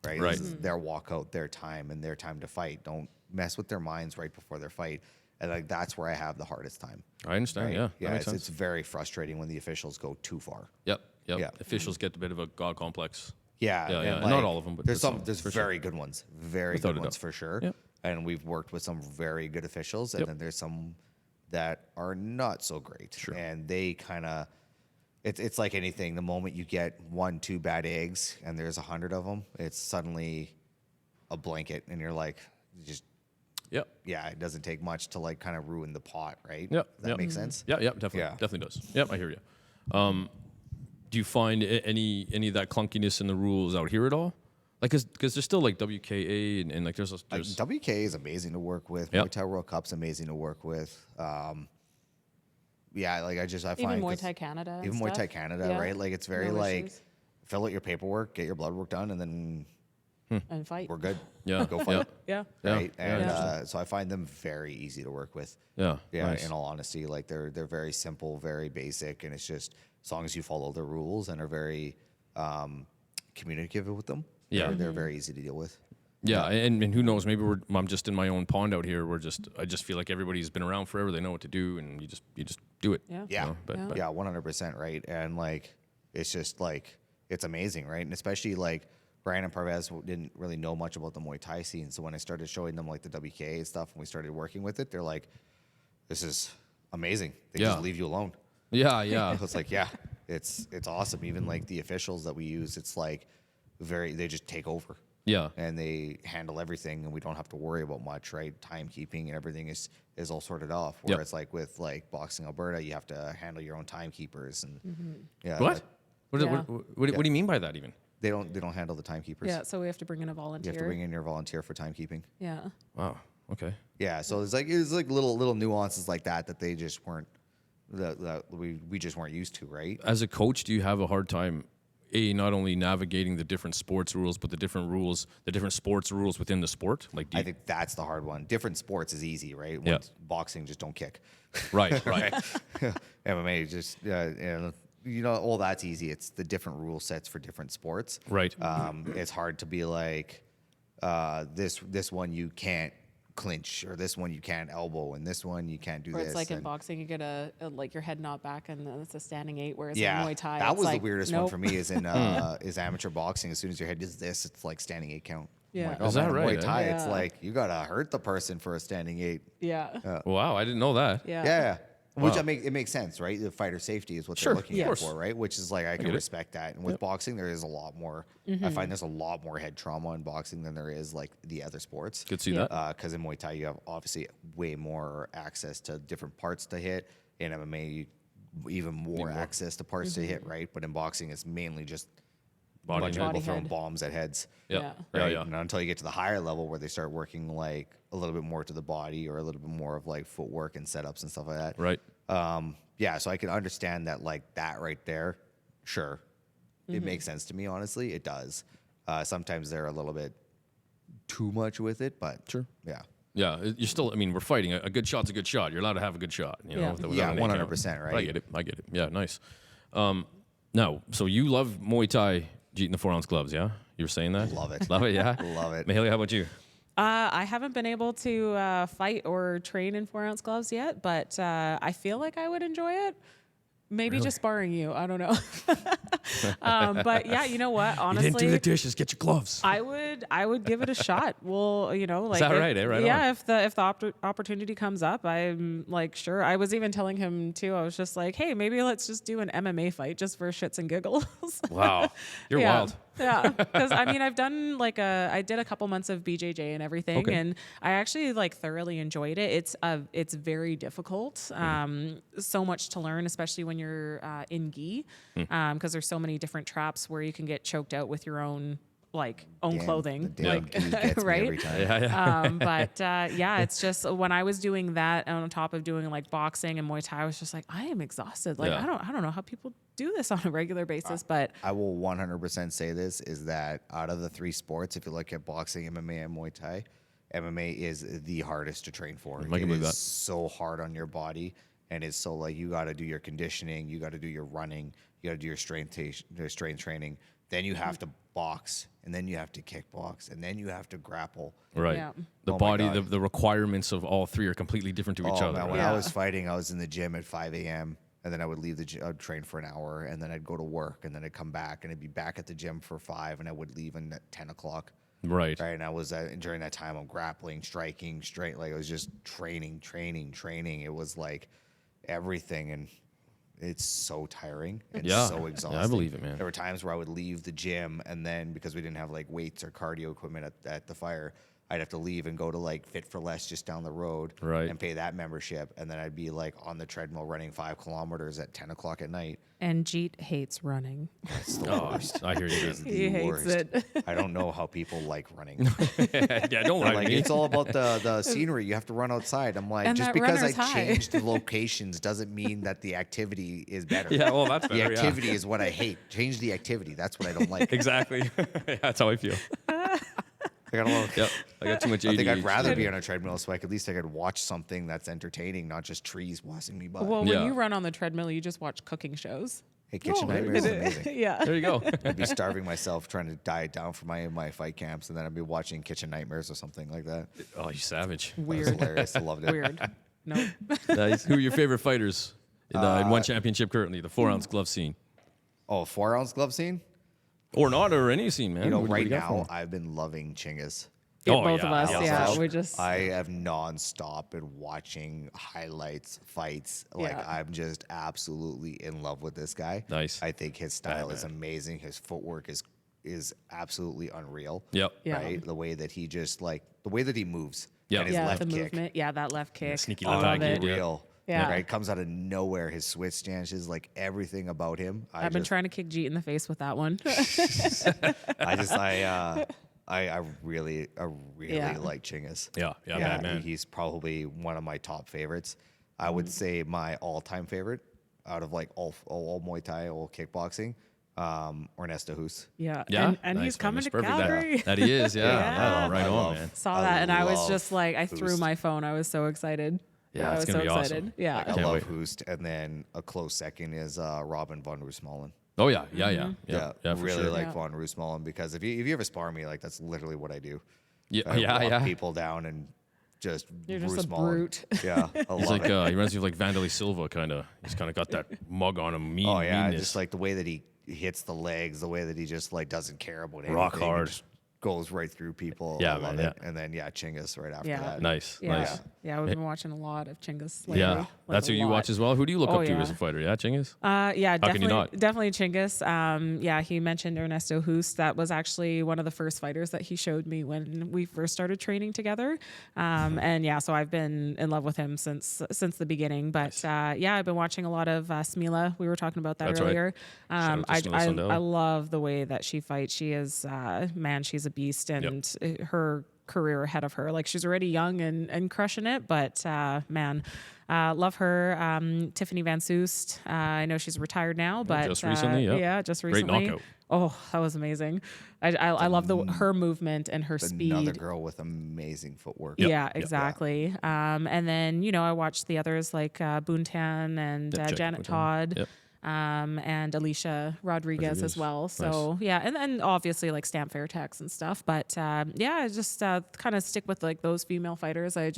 Right. Right. This is their walkout, their time, and their time to fight. Don't mess with their minds right before their fight. And like that's where I have the hardest time. I understand. Right? Yeah. Yeah. That makes It's sense. very frustrating when the officials go too far. Yep. Yep. Yeah. Officials get a bit of a god complex. Yeah, Yeah, and yeah. like, Not all of them, but there's some, there's for very good ones, very Without good a ones doubt. for sure. Yep. And we've worked with some very good officials, and Yep. then there's some that are not so great. Sure. And they kind of, it's like anything. The moment you get 1-2 bad eggs, and there's 100 of them, it's suddenly a blanket, and you're like, just Yep. yeah, it doesn't take much to like kind of ruin the pot, right? Yep. Does that Yep. make sense? Yeah. Yep. Definitely. Yeah. Definitely does. Yep. I hear you. Do you find any of that clunkiness in the rules out here at all? Like, because there's still like WKA and like there's Like, WK is amazing to work with. Yep. Muay Thai World Cup's amazing to work with. Yeah, like I find Even Muay 'cause- Thai Canada. and even Muay Thai stuff. Canada, Yeah. right? Like it's very No like issues. fill out your paperwork, get your blood work done, and then And fight. we're good. Yeah. Go fight. Yeah. Yeah. Right, Yeah, and interesting. so I find them very easy to work with. Yeah. Yeah, Nice. in all honesty, like they're very simple, very basic, and it's just as long as you follow the rules and are very communicative with them. Yeah. they're very easy to deal with. Yeah, and who knows? Maybe I'm just in my own pond out here. I just feel like everybody's been around forever. They know what to do, and you just do it. Yeah. Yeah, know, but- Yeah. but- yeah, 100%, right? And like, it's just like, it's amazing, right? And especially like Brian and Parvez didn't really know much about the Muay Thai scene. So when I started showing them like the WKA and stuff, and we started working with it, they're like, this is amazing. They Yeah. just leave you alone. Yeah, yeah. So it's like, yeah, it's awesome. Even like the officials that we use, it's like they just take over. Yeah. And they handle everything, and we don't have to worry about much, right? Timekeeping and everything is all sorted off. Yep. Whereas like with like Boxing Alberta, you have to handle your own timekeepers, and yeah, What? What, Yeah. what do you mean by that even? they don't handle the timekeepers. Yeah. So we have to bring in a You volunteer. have to bring in your volunteer for timekeeping. Yeah. Wow. Okay. Yeah, so it's like little nuances like that they just weren't that we just weren't used to, right? As a coach, do you have a hard time, not only navigating the different sports rules, but the different sports rules within the sport? Like, do I you, think that's the hard one. Different sports is easy, right? Yeah. Boxing, just don't kick. right, right. MMA, just all that's easy. It's the different rule sets for different sports. Right. It's hard to be like this one you can't clinch, or this one you can't elbow, and this one you can't do Or this. it's like in and- boxing, you get a like your head knocked back, and then it's a standing 8. Whereas yeah, in Muay Thai, that it's was like, the weirdest one nope. for me. Is in is amateur boxing. As soon as your head does this, it's like standing 8 count. I'm Yeah. like, Is that man, right, Muay eh? Thai, it's Yeah. like you gotta hurt the person for a standing 8. Yeah. Wow, I didn't know that. Yeah. Yeah. Which Wow. it makes sense, right? The fighter safety is what Sure, they're looking of at course. for, right? Which is like I can get it. respect that. And with boxing, there is a lot more. I find there's a lot more head trauma in boxing than there is like the other sports. Could see Yeah. that. Because in Muay Thai, you have obviously way more access to different parts to hit. In MMA, even more access to parts to hit, right? But in boxing, it's mainly just a Body bunch and of head. people throwing head. bombs at heads. Yeah. Yeah. Yeah, Right? yeah. And until you get to the higher level where they start working like a little bit more to the body, or a little bit more of like footwork and setups and stuff like that. Right. Yeah, so I can understand that, like that right there. Sure, it makes sense to me. Honestly, it does. Sometimes they're a little bit too much with it, but Sure. yeah, Yeah, you're still. I mean, we're fighting. A good shot's a good shot. You're allowed to have a good shot. You know, Yeah. without Yeah, an 100%, count. right? I get it. I get it. Yeah, nice. Now, so you love Muay Thai, Jeet in the 4-ounce gloves, yeah? You were saying that? Love it. Love it, yeah? Love it. Mahalia, how about you? I haven't been able to fight or train in 4-ounce gloves yet, but I feel like I would enjoy it. Maybe just sparring you. I don't know. But yeah, you know what? Honestly, you didn't do the dishes. Get your gloves. I would give it a shot. Well, like that if- right, eh? Right yeah, on. if the opportunity comes up, I'm like sure. I was even telling him too. I was just like, hey, maybe let's just do an MMA fight just for shits and giggles. Wow, you're Yeah. wild. Yeah, because I mean, I've done I did a couple months of BJJ and everything, Okay. and I actually like thoroughly enjoyed it. It's very difficult, so much to learn, especially when you're in gi, because there's so many different traps where you can get choked out with your own Damn, clothing, the damn gi gets me right? every time. Yeah, it's just when I was doing that on top of doing like boxing and Muay Thai, I was just like, I am exhausted. Like Yeah. I don't know how people do this on a regular basis, but I will 100% say this is that out of the 3 sports, if you look at boxing, MMA, and Muay Thai, MMA is the hardest to train for. I can It believe is that. so hard on your body, and it's so like you got to do your conditioning, you got to do your running, you got to do your strength training. Then you have to box, and then you have to kickbox, and then you have to grapple. Right. Yeah. The Oh my body, God. the requirements of all 3 are completely different to each Oh, other. man, right? when Yeah. I was fighting, I was in the gym at 5 a.m. and then I would leave I'd train for an hour, and then I'd go to work, and then I'd come back, and I'd be back at the gym for 5, and I would leave at 10 o'clock. Right. Right, and I was during that time, I'm grappling, striking, straight. Like I was just training. It was like everything, and it's so tiring and Yeah. so Yeah, I exhausting. believe it, man. There were times where I would leave the gym, and then because we didn't have like weights or cardio equipment at the fire, I'd have to leave and go to like Fit for Less just down the road, Right. and pay that membership, and then I'd be like on the treadmill running 5 kilometers at 10 o'clock at night. and Jeet hates running. It's the Oh, worst. I hear you. It's He the hates worst. it. I don't know how people like running. Yeah, don't lie Like to me. it's all about the scenery. You have to run outside. I'm like, And just that because I runner's high. changed the locations doesn't mean that the activity is better. Yeah, well, that's The better. activity is what I hate. Change the activity. That's what I don't like. Yeah. Exactly. Yeah, that's how I feel. I got a little. Yep. I got too much I think I'd ADHD. rather be on a treadmill so at least I could watch something that's entertaining, not just trees passing me by. Well, Yeah. when you run on the treadmill, you just watch cooking shows. Hey, Kitchen there you Nightmares is go. amazing. Yeah. There you go. I'd be starving myself trying to diet down for my fight camps, and then I'd be watching Kitchen Nightmares or something like that. Oh, you savage. That was Weird. hilarious. I loved it. Weird. No. Nice. Who are your favorite fighters in one championship currently? The 4-ounce glove scene, Oh, 4-ounce glove scene? or not, or any scene, man. You know, What do right got for now me? I've been loving Chinggis. Oh, Both yeah, of us. yeah. Yeah. Myself, We just. I have nonstop been watching highlights, fights. Like Yeah. I'm just absolutely in love with this guy. Nice. I think his style is man. amazing. His footwork is absolutely unreal. Yep. Yeah. Right. The way that he the way that he moves. Yeah. And his Yeah, left the kick. movement. Yeah, that left kick. sneaky I left love eye it. kick, yeah. Unreal. Yeah. Right. Comes out of nowhere. His switch stances, like everything about him. I've been trying to kick Jeet in the face with that one. I really Yeah. like Chinggis. Yeah, bad man. He's probably one of my top favorites. I would say my all-time favorite out of like all Muay Thai, all kickboxing, Ernesto Hus. Yeah. Yeah, And nice, he's man. coming That's to perfect. Calgary. That he is, yeah. Yeah. Right I on, love- man. Saw that, and I was love just like, I threw Boost. my phone. I was so excited. Yeah, I it's was gonna so be excited. awesome. Yeah. I Can't love wait. Hoost, and then a close second is Robin von Roosmalen. Oh yeah, yeah. Yeah, for really sure. like Yeah. von Roosmalen because if you ever spar me, like that's literally what I do. Yeah, I walk yeah. people down and just You're just a Roosmalen. brute. Yeah, I He's love like it. he reminds me of like Vanderlei Silva, kind of. He's kind of got that mug on him, Oh yeah, meanness. just like the way that he hits the legs, the way that he just like doesn't care about anything. Rock and hard. just goes right through people. Yeah, I love man, it. And then Chinggis right after Yeah. that. nice, Yeah. nice. Yeah, we've been watching a lot of Chinggis lately. Yeah, like that's a who you lot. watch as well. Who do you look Oh, up to yeah. as a fighter? Yeah, Chinggis. Yeah, can you definitely, not? definitely Chinggis. Yeah, he mentioned Ernesto Hus. That was actually one of the first fighters that he showed me when we first started training together. And yeah, so I've been in love with him since the beginning. But yeah, I've been watching a lot of Smila. We were talking about that That's right. earlier. Shout out to Smila I Sundell. love the way that she fights. She is man, she's a beast, and her career ahead of her. Like she's already young and crushing it, but man, love her. Tiffany Van Soest. I know she's retired now, but just recently, yep. yeah, just Great recently. knockout. Oh, that was amazing. I love her movement and her speed. Another girl with amazing footwork. Yeah, exactly. And then I watched the others like Boontan and Yep, check Janet Boontan. Todd. Yep. And Alicia Rodriguez as Rodriguez. well. So yeah, and then obviously like Stamp Fairtex and stuff. But yeah, I just kind of stick with like those female fighters. I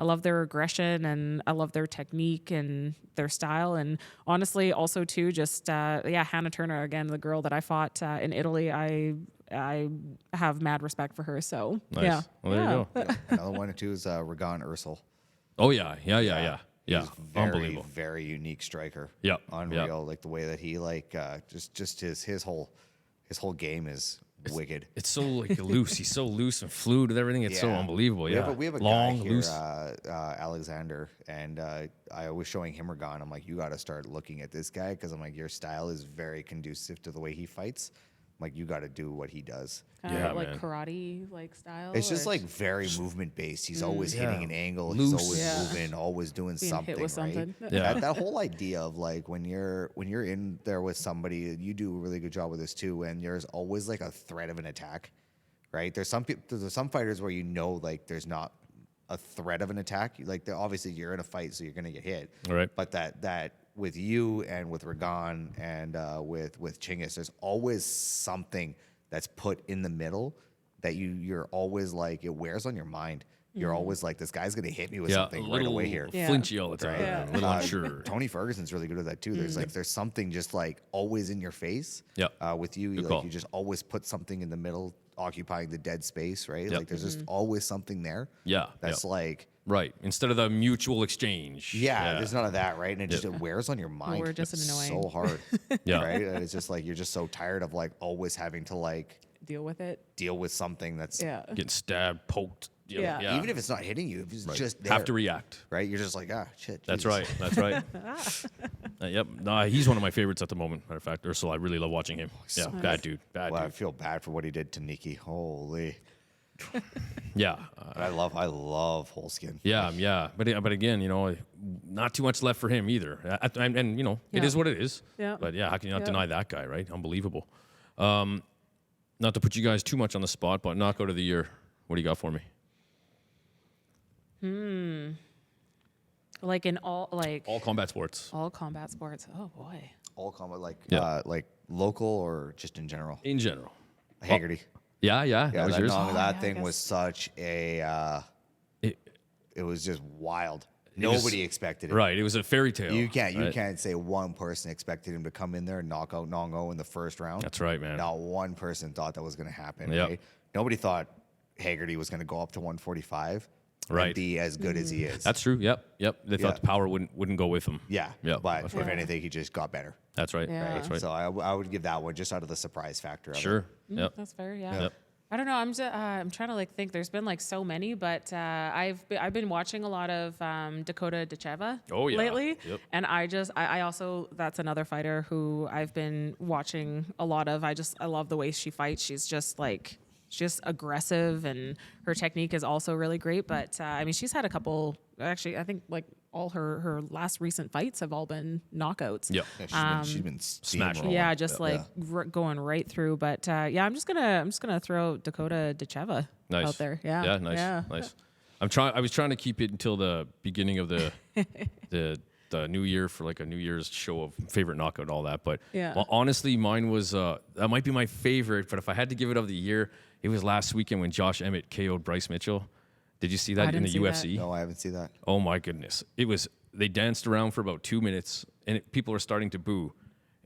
love their aggression and I love their technique and their style. And honestly, also too, just Hannah Turner again, the girl that I fought in Italy. I have mad respect for her. So Nice. yeah, Well, there you go. Another one too is Ragan Ursel. Oh yeah. He's very, Unbelievable. very unique striker. Yep, Unreal. yep. Like the way that he like just his whole his whole game is wicked. It's so like loose. He's so loose and fluid with everything. It's so unbelievable. We have a long, guy here, loose. Alexander, and I was showing him Ragan. I'm like, you got to start looking at this guy because I'm like, your style is very conducive to the way he fights. I'm like, you got to do what he does. Yeah, like man. karate like style. It's just or like very movement based. He's always Yeah. hitting an angle. Loose. He's always Yeah. moving, always doing being something. hit with something. Right? Yeah. That whole idea of like when you're in there with somebody, you do a really good job with this too. And there's always like a threat of an attack, right? There's some fighters where like there's not a threat of an attack. Like obviously you're in a fight, so you're gonna get hit. Right. But that with you and with Ragan and with Chinggis, there's always something that's put in the middle that you're always like, it wears on your mind. You're always like, this guy's gonna hit me with something right away here. Yeah. Flinchy all the time. Yeah. A little unsure. Tony Ferguson's really good at that too. There's something just like always in your face. Yeah. With you, Good like call. you just always put something in the middle, occupying the dead space, right? Yep. Like there's just always something there. Yeah, That's yeah. like, Right. Instead of the mutual exchange. there's none of that, right? And it wears on your mind. We're just It's annoying. so hard. Yeah. Right. And it's just like you're just so tired of like always having to like Deal with it. deal with something that's Yeah. Getting stabbed, poked. Yeah. even if it's not hitting you, if it's just there, Have to react. right? You're just like, shit. That's Jesus. right. That's right. Yep. No, he's one of my favorites at the moment. Matter of fact, Ursula, I really love watching him. Yeah. Bad dude. Bad Well, I dude. feel bad for what he did to Nikki. Holy. Yeah. I love Holskin. Yeah. But again, not too much left for him either. And it is what it is. Yeah. But yeah, how can you not Yeah. deny that guy, right? Unbelievable. Not to put you guys too much on the spot, but knockout of the year. What do you got for me? Like in all Combat sports. all combat sports. Oh boy. All combat, like Yeah. like local or just in general. In general. Haggerty. Yeah. Yeah, That was yours. Oh, that yeah, I thing was guess. such a. It- It was just wild. was- Nobody expected it. Right. It was a fairy tale. You right? can't say one person expected him to come in there and knock out Nongo in the first round. That's right, man. Not one person thought that was going to happen. Yep. Right? Nobody thought Haggerty was going to go up to 145 Right. and be as good as he is. That's true. Yep. They thought Yeah. the power wouldn't go with him. yeah. Yep. But That's if right. anything, he just got better. That's right. Yeah. That's right. So I would give that one just out of the surprise factor. Of it. Sure. Yep. That's fair. Yeah. Yep. I don't know. I'm trying to like think. There's been like so many, but I've been watching a lot of Dakota Decheva Oh, yeah. lately, Yep. and I also that's another fighter who I've been watching a lot of. I love the way she fights. She's just aggressive, and her technique is also really great. But I mean, she's had a couple. Actually, I think like all her last recent fights have all been knockouts. Yep. Yeah, she's been smashing. steamrolling. Yeah, just like going right through. But I'm just gonna throw Dakota Decheva Nice. out there. Yeah. Yeah. Nice. Yeah. Nice. I was trying to keep it until the beginning of the new year for like a New Year's show of favorite knockout and all that. But Yeah. well, honestly, mine was that might be my favorite. But if I had to give it of the year, it was last weekend when Josh Emmett KO'd Bryce Mitchell. Did you see that in didn't the see UFC? No, I haven't seen that. Oh my goodness. They danced around for about 2 minutes and people are starting to boo.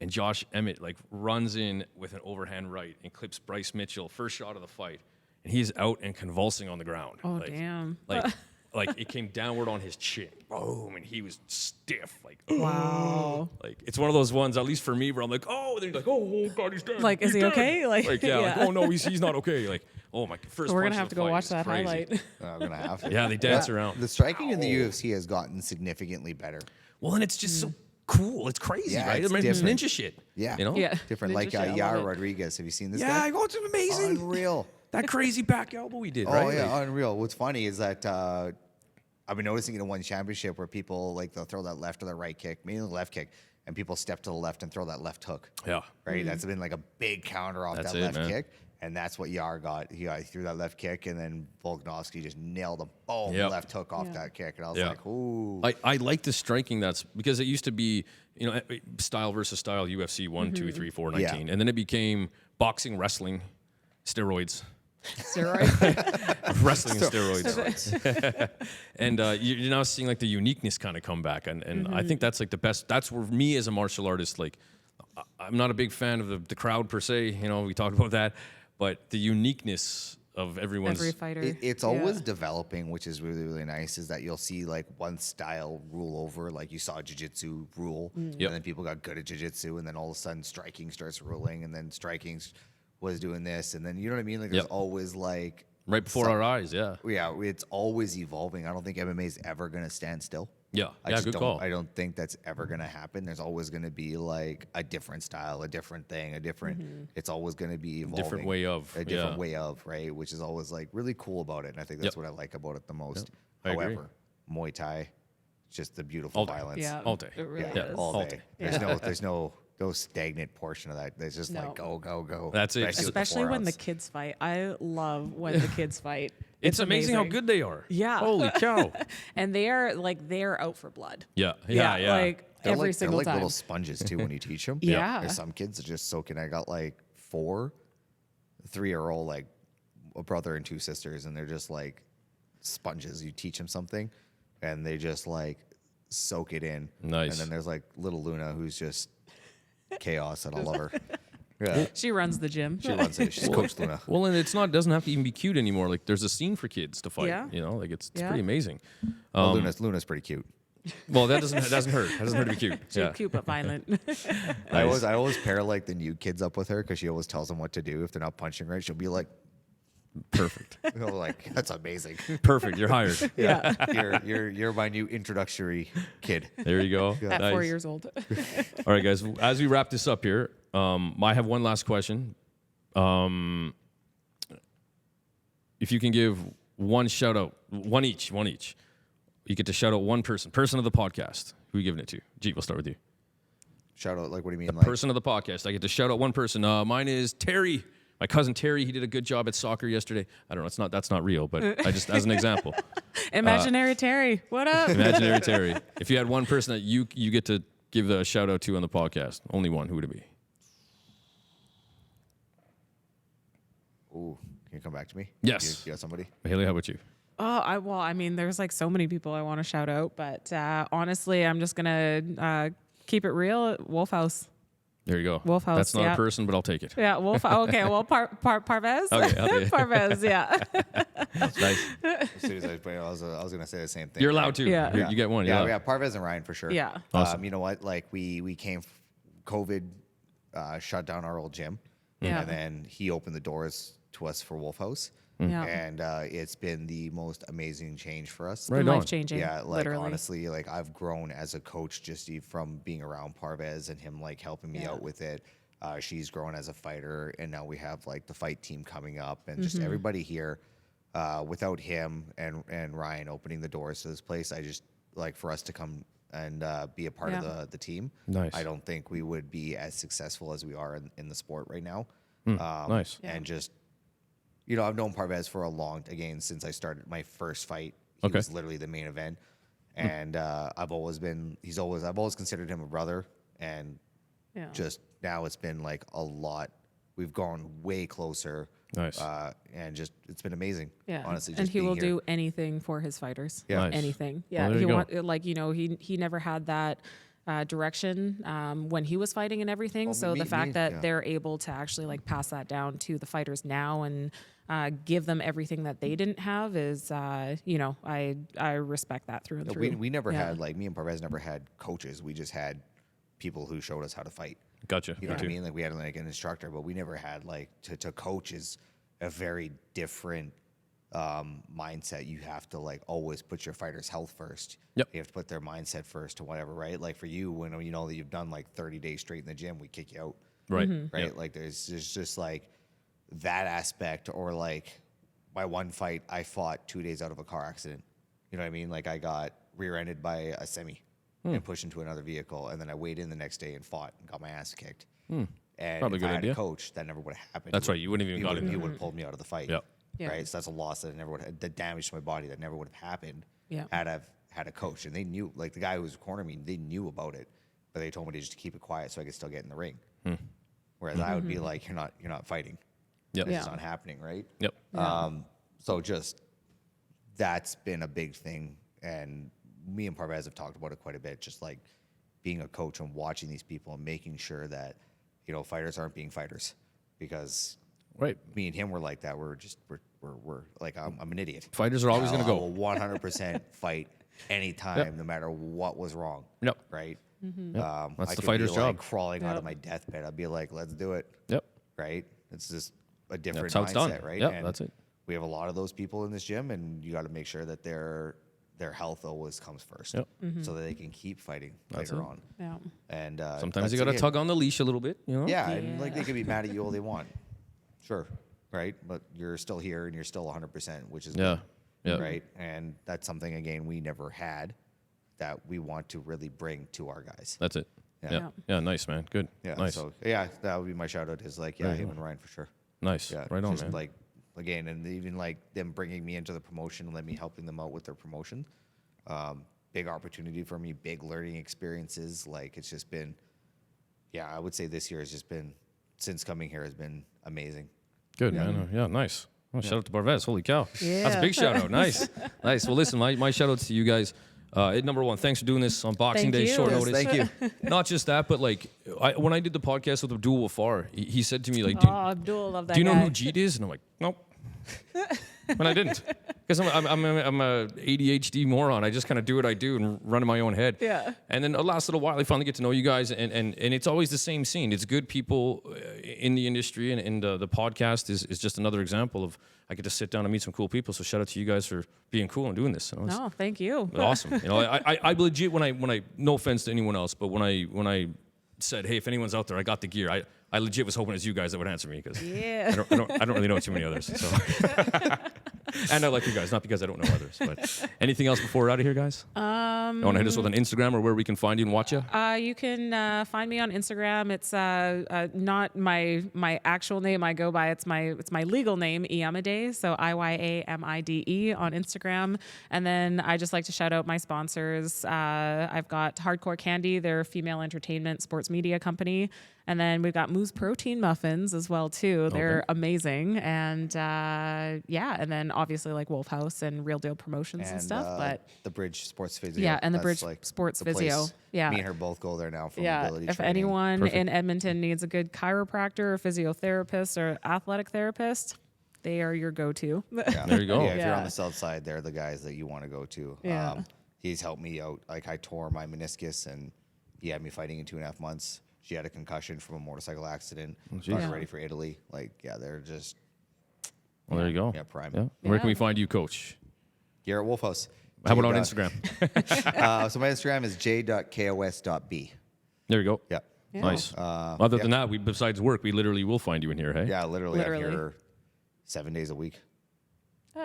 And Josh Emmett like runs in with an overhand right and clips Bryce Mitchell, first shot of the fight. And he's out and convulsing on the ground. Oh, damn. Like it came downward on his chin. Boom. And he was stiff. Like, Wow. like it's one of those ones, at least for me, where I'm like, oh, then you're like, oh God, he's dead. Like, is He's he dead. okay? Like, Like yeah. oh no, he's not okay. Like, oh my first We're punch gonna of have the to go fight watch is that crazy. highlight. I'm gonna have to. Yeah, they dance around. The striking in the UFC has gotten significantly better. Well, and it's just so cool. It's crazy, Yeah, right? it's It's different. ninja shit. Yeah. You know? Yeah. Different, Ninja like shit, I love Yara it. Rodriguez. Have you seen this Yeah, guy? it's amazing. Unreal. That crazy back elbow he did, Oh right? yeah, Like, unreal. What's funny is that I've been noticing in one championship where people like they'll throw that left or the right kick, mainly the left kick, and people step to the left and throw that left hook. yeah. Right, that's been like a big counter off That's that it, left man. kick, and that's what Yar got. He threw that left kick, and then Volkanovski just nailed him. Boom, Yep. left hook off Yeah. that kick, and I was Yeah. like, ooh. I like the striking that's because it used to be, style versus style UFC 1, 2, 3, 4, 19. Yeah. And then it became boxing, wrestling, steroids. Steroid. Wrestling and steroids. And you're now seeing like the uniqueness kind of come back. And I think that's like the best. That's where me as a martial artist, like I'm not a big fan of the crowd per se. We talked about that. But the uniqueness of everyone's. Every fighter. It's Yeah. always developing, which is really, really nice, is that you'll see like one style rule over, like you saw jiu-jitsu rule, Yep. and then people got good at jiu-jitsu, and then all of a sudden striking starts ruling, and then striking was doing this, and then you know what I mean. Like there's always like Right before our eyes, yeah. yeah, it's always evolving. I don't think MMA is ever gonna stand still. Yeah, I yeah, just good don't, call. I don't think that's ever gonna happen. There's always gonna be like a different style, a different thing, a different. It's always gonna be evolving. Different way of, a different yeah. way of, right? Which is always like really cool about it, and I think that's what I like about it the most. I agree. However, Muay Thai, just the beautiful All day. violence. Yeah, All day. It really Yeah, is. all All day. day. There's no stagnant portion of that. There's just No. like go, go, go. That's it. with the Especially when the 4 ounce. kids fight. I love when the kids fight. It's amazing how good they are. Yeah. Holy cow. And they're out for blood. Yeah. Like They're every like, single they're like time. little sponges too when you teach them. Yeah. There's some kids that just soak in. I got like 4, 3 are all like a brother and 2 sisters, and they're just like sponges. You teach them something, and they just like soak it in. Nice. And then there's like little Luna, who's just chaos, and I love her. Yeah, She runs the gym. she runs it. She's Coach Luna. Well, and it's not doesn't have to even be cute anymore. Like there's a scene for kids to fight. Yeah. You know, like it's Yeah. pretty amazing. Well, Luna's pretty cute. Well, that doesn't hurt. That doesn't hurt to be cute. She's cute but violent. I always pair like the new kids up with her because she always tells them what to do. If they're not punching right, she'll be like, Perfect. you know, like that's amazing. Perfect. You're hired. Yeah. You're my new introductory kid. There you go. At Nice. 4 years old. All right, guys. As we wrap this up here, I have one last question. If you can give one shout out, one each, you get to shout out one person of the podcast. Who are you giving it to? Jeet, we'll start with you. Shout out, like, what do you mean? Like, Person of the podcast. I get to shout out one person. Mine is Terry. My cousin Terry. He did a good job at soccer yesterday. I don't know. That's not real, but I just as an example. Imaginary Terry. What up? Imaginary Terry. If you had one person that you get to give a shout out to on the podcast, only one, who would it be? ooh, can you come back to me? Yes. You got somebody? Haley, how about you? Oh, I mean, there's like so many people I want to shout out, but honestly, I'm just gonna keep it real. Wolfhouse. There you go. Wolfhouse, That's not yeah. a person, but I'll take it. Yeah, Wolf. Okay, well, Parvez. Okay, I'll take it. Parvez. Yeah. Nice. As soon as I was gonna say the same thing. You're allowed to. Yeah. You get one. Yeah, Yeah. yeah. Parvez and Ryan for sure. Yeah. Awesome. You know what? Like we came, COVID shut down our old gym, Yeah. and then he opened the doors to us for Wolfhouse. Yeah. And it's been the most amazing change for us. Right on. Life changing. Yeah, like literally. honestly, like I've grown as a coach just from being around Parvez and him like helping me Yeah. out with it. She's grown as a fighter, and now we have like the fight team coming up, and just everybody here. Without him and Ryan opening the doors to this place, I just like for us to come and be a part Yeah. of the team. Nice. I don't think we would be as successful as we are in the sport right now. Nice. Yeah. And just, you know, I've known Parvez for since I started my first fight. He Okay. was literally the main event. And I've always considered him a brother. And Yeah. just now it's been like a lot. We've gone way closer. Nice. And just, it's been amazing. Yeah. Honestly, just and he being will here. do anything for his fighters. Yeah. Nice. Anything. Well, Yeah. there you go. Like, you know, he never had that direction when he was fighting and everything. Well, So me- the fact me- that yeah. they're able to actually like pass that down to the fighters now and give them everything that they didn't have is, you know, I respect that through and through. We never Yeah. had, like, me and Parvez never had coaches. We just had people who showed us how to fight. Gotcha. You know what I Okay. mean? Like we had like an instructor, but we never had like to coach is a very different mindset. You have to like always put your fighter's health first. Yep. You have to put their mindset first to whatever, right? Like for you, when you know that you've done like 30 days straight in the gym, we kick you out, Right. right? Yep. Like there's just like that aspect, or like my one fight, I fought 2 days out of a car accident. You know what I mean? Like I got rear-ended by a semi and pushed into another vehicle, and then I weighed in the next day and fought and got my ass kicked. And Probably a if good I had idea. a coach, that never would have happened. That's right, you wouldn't even got in He there. would have pulled me out of the fight. Yep. Yeah. Right. So that's a loss that never would have, the damage to my body that never would have happened. Yeah. Had I've had a coach, and they knew, like the guy who was cornering me, they knew about it, but they told me to just keep it quiet so I could still get in the ring. Whereas I would be like, you're not fighting. Yep. This Yeah. is not happening, right? Yep. So just that's been a big thing, and me and Parvez have talked about it quite a bit. Just like being a coach and watching these people and making sure that fighters aren't being fighters, because Right. me and him were like that. We're like I'm an idiot. Fighters are always going to I go. will 100% fight anytime, no matter what was wrong. Yep. Right. That's I the could fighter's be, like, job. crawling out Yep. of my deathbed. I'd be like, let's do it. Yep. Right. It's just a different how it's done. mindset, right? Yeah, And that's it. we have a lot of those people in this gym, and you got to make sure that their health always comes first, Yep. so that they can keep fighting later on. Yeah. And Sometimes you that's got to it. tug on the leash a little bit, you know? Yeah, and like they can be mad at you all they want, sure, right? But you're still here and you're still 100%, which is Yeah. good, Yeah. right? And that's something again we never had that we want to really bring to our guys. That's it. Yeah. Yeah. Yeah. Nice, man. Good. Yeah, Nice. so yeah, that would be my shout out. Is like him and Ryan for sure. Nice. Yeah, Right on, just man. like again, and even like them bringing me into the promotion, let me helping them out with their promotion. Big opportunity for me, big learning experiences. Like it's just been, yeah, I would say this year has just been, since coming here, has been amazing. Good, man. Yeah, nice. Oh, shout out to Barvez. Holy cow. That's a Yeah. big shout out. Nice. Nice. Well, listen, my shout outs to you guys. Number one, thanks for doing this on Boxing Thank Day, you. short Yes, notice. thank you. Not just that, but like when I did the podcast with Abdul Wafar, he said to me, like, Oh, Abdul, love that do you know guy. who Jeet is? And I'm like, nope. And I didn't. Because I'm a ADHD moron. I just kind of do what I do and run in my own head. Yeah. And then the last little while, I finally get to know you guys, and it's always the same scene. It's good people in the industry, and the podcast is just another example of I get to sit down and meet some cool people. So shout out to you guys for being cool and doing this. You know, it's No, thank you. awesome. You know, I legit when I no offense to anyone else, but when I said, hey, if anyone's out there, I got the gear. I legit was hoping it's you guys that would answer me because Yeah. I don't really know too many others. So. And I like you guys, not because I don't know others. But anything else before we're out of here, guys? You want to hit us with an Instagram or where we can find you and watch you? You can find me on Instagram. It's not my actual name I go by. It's my legal name, Iyamide. So Iyamide on Instagram. And then I just like to shout out my sponsors. I've got Hardcore Candy. They're a female entertainment sports media company. And then we've got Moose Protein Muffins as well too. They're amazing. And and then obviously like Wolfhouse and Real Deal Promotions and stuff. But the Bridge Sports Physio. Yeah, and the that's, Bridge Sports the Physio. place. Yeah. Me and her both go there now for yeah, mobility if training. anyone Perfect. in Edmonton needs a good chiropractor, or physiotherapist, or athletic therapist, they are your go-to. Yeah. There you go. Yeah, if you're Yeah. on the south side, they're the guys that you want to go to. Yeah. He's helped me out. Like I tore my meniscus and he had me fighting in 2.5 months. She had a concussion from a motorcycle accident. Got her Yeah. ready for Italy. Like, yeah, they're just Well, there you go. Yeah, prime. Yeah. Where can we Yeah. find you, Coach? here at Wolfhouse. How about on J. Instagram? So my Instagram is j.kos.b. There you go. Yeah. Yeah. Nice. Other than that, besides work, we literally will find you in here, hey? Yeah, literally. Literally. I'm here 7 days a week.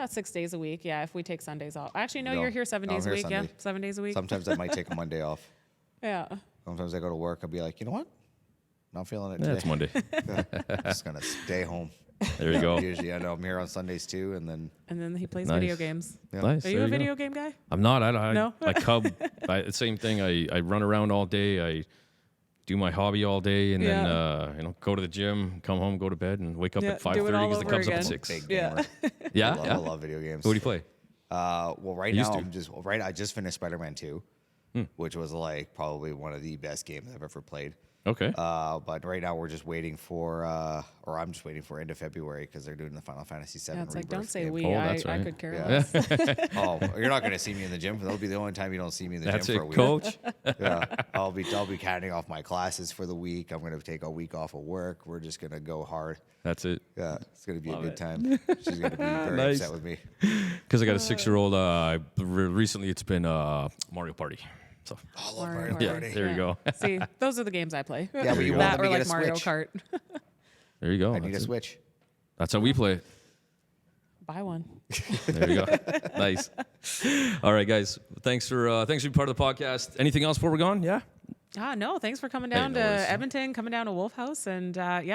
6 days a week. Yeah, if we take Sundays off. Actually, no, No. you're here 7 No, I'm days a here week. Yeah, Sunday. 7 days a week. Sometimes I might take a Monday off. Yeah. Sometimes I go to work. I'll be like, you know what? Not feeling it Yeah, today. it's Monday. Just gonna stay home. There you go. Usually, I know I'm here on Sundays too, and then And then he plays Nice. video games. yeah. Nice. Are there you a go. video game guy? I'm not. No? I cub. Same thing. I run around all day. I do my hobby all day, and Yeah. then go to the gym, come home, go to bed, and wake up Yeah, at do it 5:30 all because the over Cubs up at again. 6. big Yeah. gamer. Yeah, I yeah. love video games. What do you play? Well, right Used now to. I just finished Spider-Man 2, which was like probably one of the best games I've ever played. Okay. But right now we're just waiting for, or I'm just waiting for end of February because they're doing the Final Fantasy VII. Yeah, it's like, don't Rebirth say game. we. Oh, I that's right. could care Yeah. less. Oh, you're not going to see me in the gym. That'll be the only time you don't see me in the That's gym it, for a week. Coach. Yeah, I'll be counting off my classes for the week. I'm going to take a week off of work. We're just going to go hard. That's it. Yeah, it's going to be Love a good it. time. She's going to be very Nice. upset with me. Because I got a 6-year-old. Recently, it's been Mario Party. So I love Mario Mario Party. yeah, Party. there you go. See, those are the games I play. Yeah, but you go. want That them or to like get a Mario Switch. Kart. There you go. I need a That's it. Switch. That's how we play it. Buy one. There you go. Nice. All right, guys. Thanks for being part of the podcast. Anything else before we're gone? Yeah. No, thanks for coming down no worries. to Edmonton, coming down to Wolfhouse, and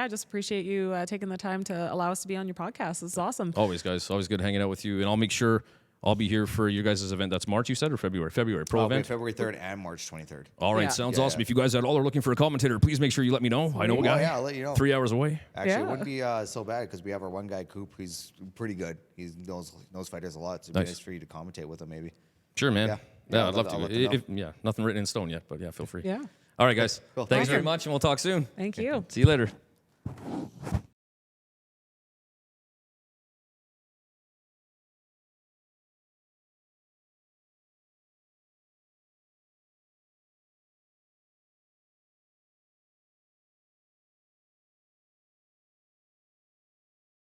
just appreciate you taking the time to allow us to be on your podcast. This is awesome. Always, guys. Always good hanging out with you. And I'll make sure I'll be here for you guys' event. That's March, you said, or February? February. Pro I'll be event. February 3rd and March 23rd. All right. Yeah. Sounds Yeah, awesome. yeah. If you guys at all are looking for a commentator, please make sure you let me know. I know a guy. Yeah, I'll let you know. 3 hours away. Actually, it Yeah. wouldn't be so bad because we have our one guy, Coop. He's pretty good. He knows fighters a lot. So it'd be Nice. nice for you to commentate with him, maybe. Sure, man. Yeah. Yeah, Yeah, I'd love I'll to. let them know. Yeah, nothing written in stone yet, but yeah, feel free. Yeah. All right, guys. Cool. Thanks very Awesome. much, and we'll talk soon. Thank you. See you later.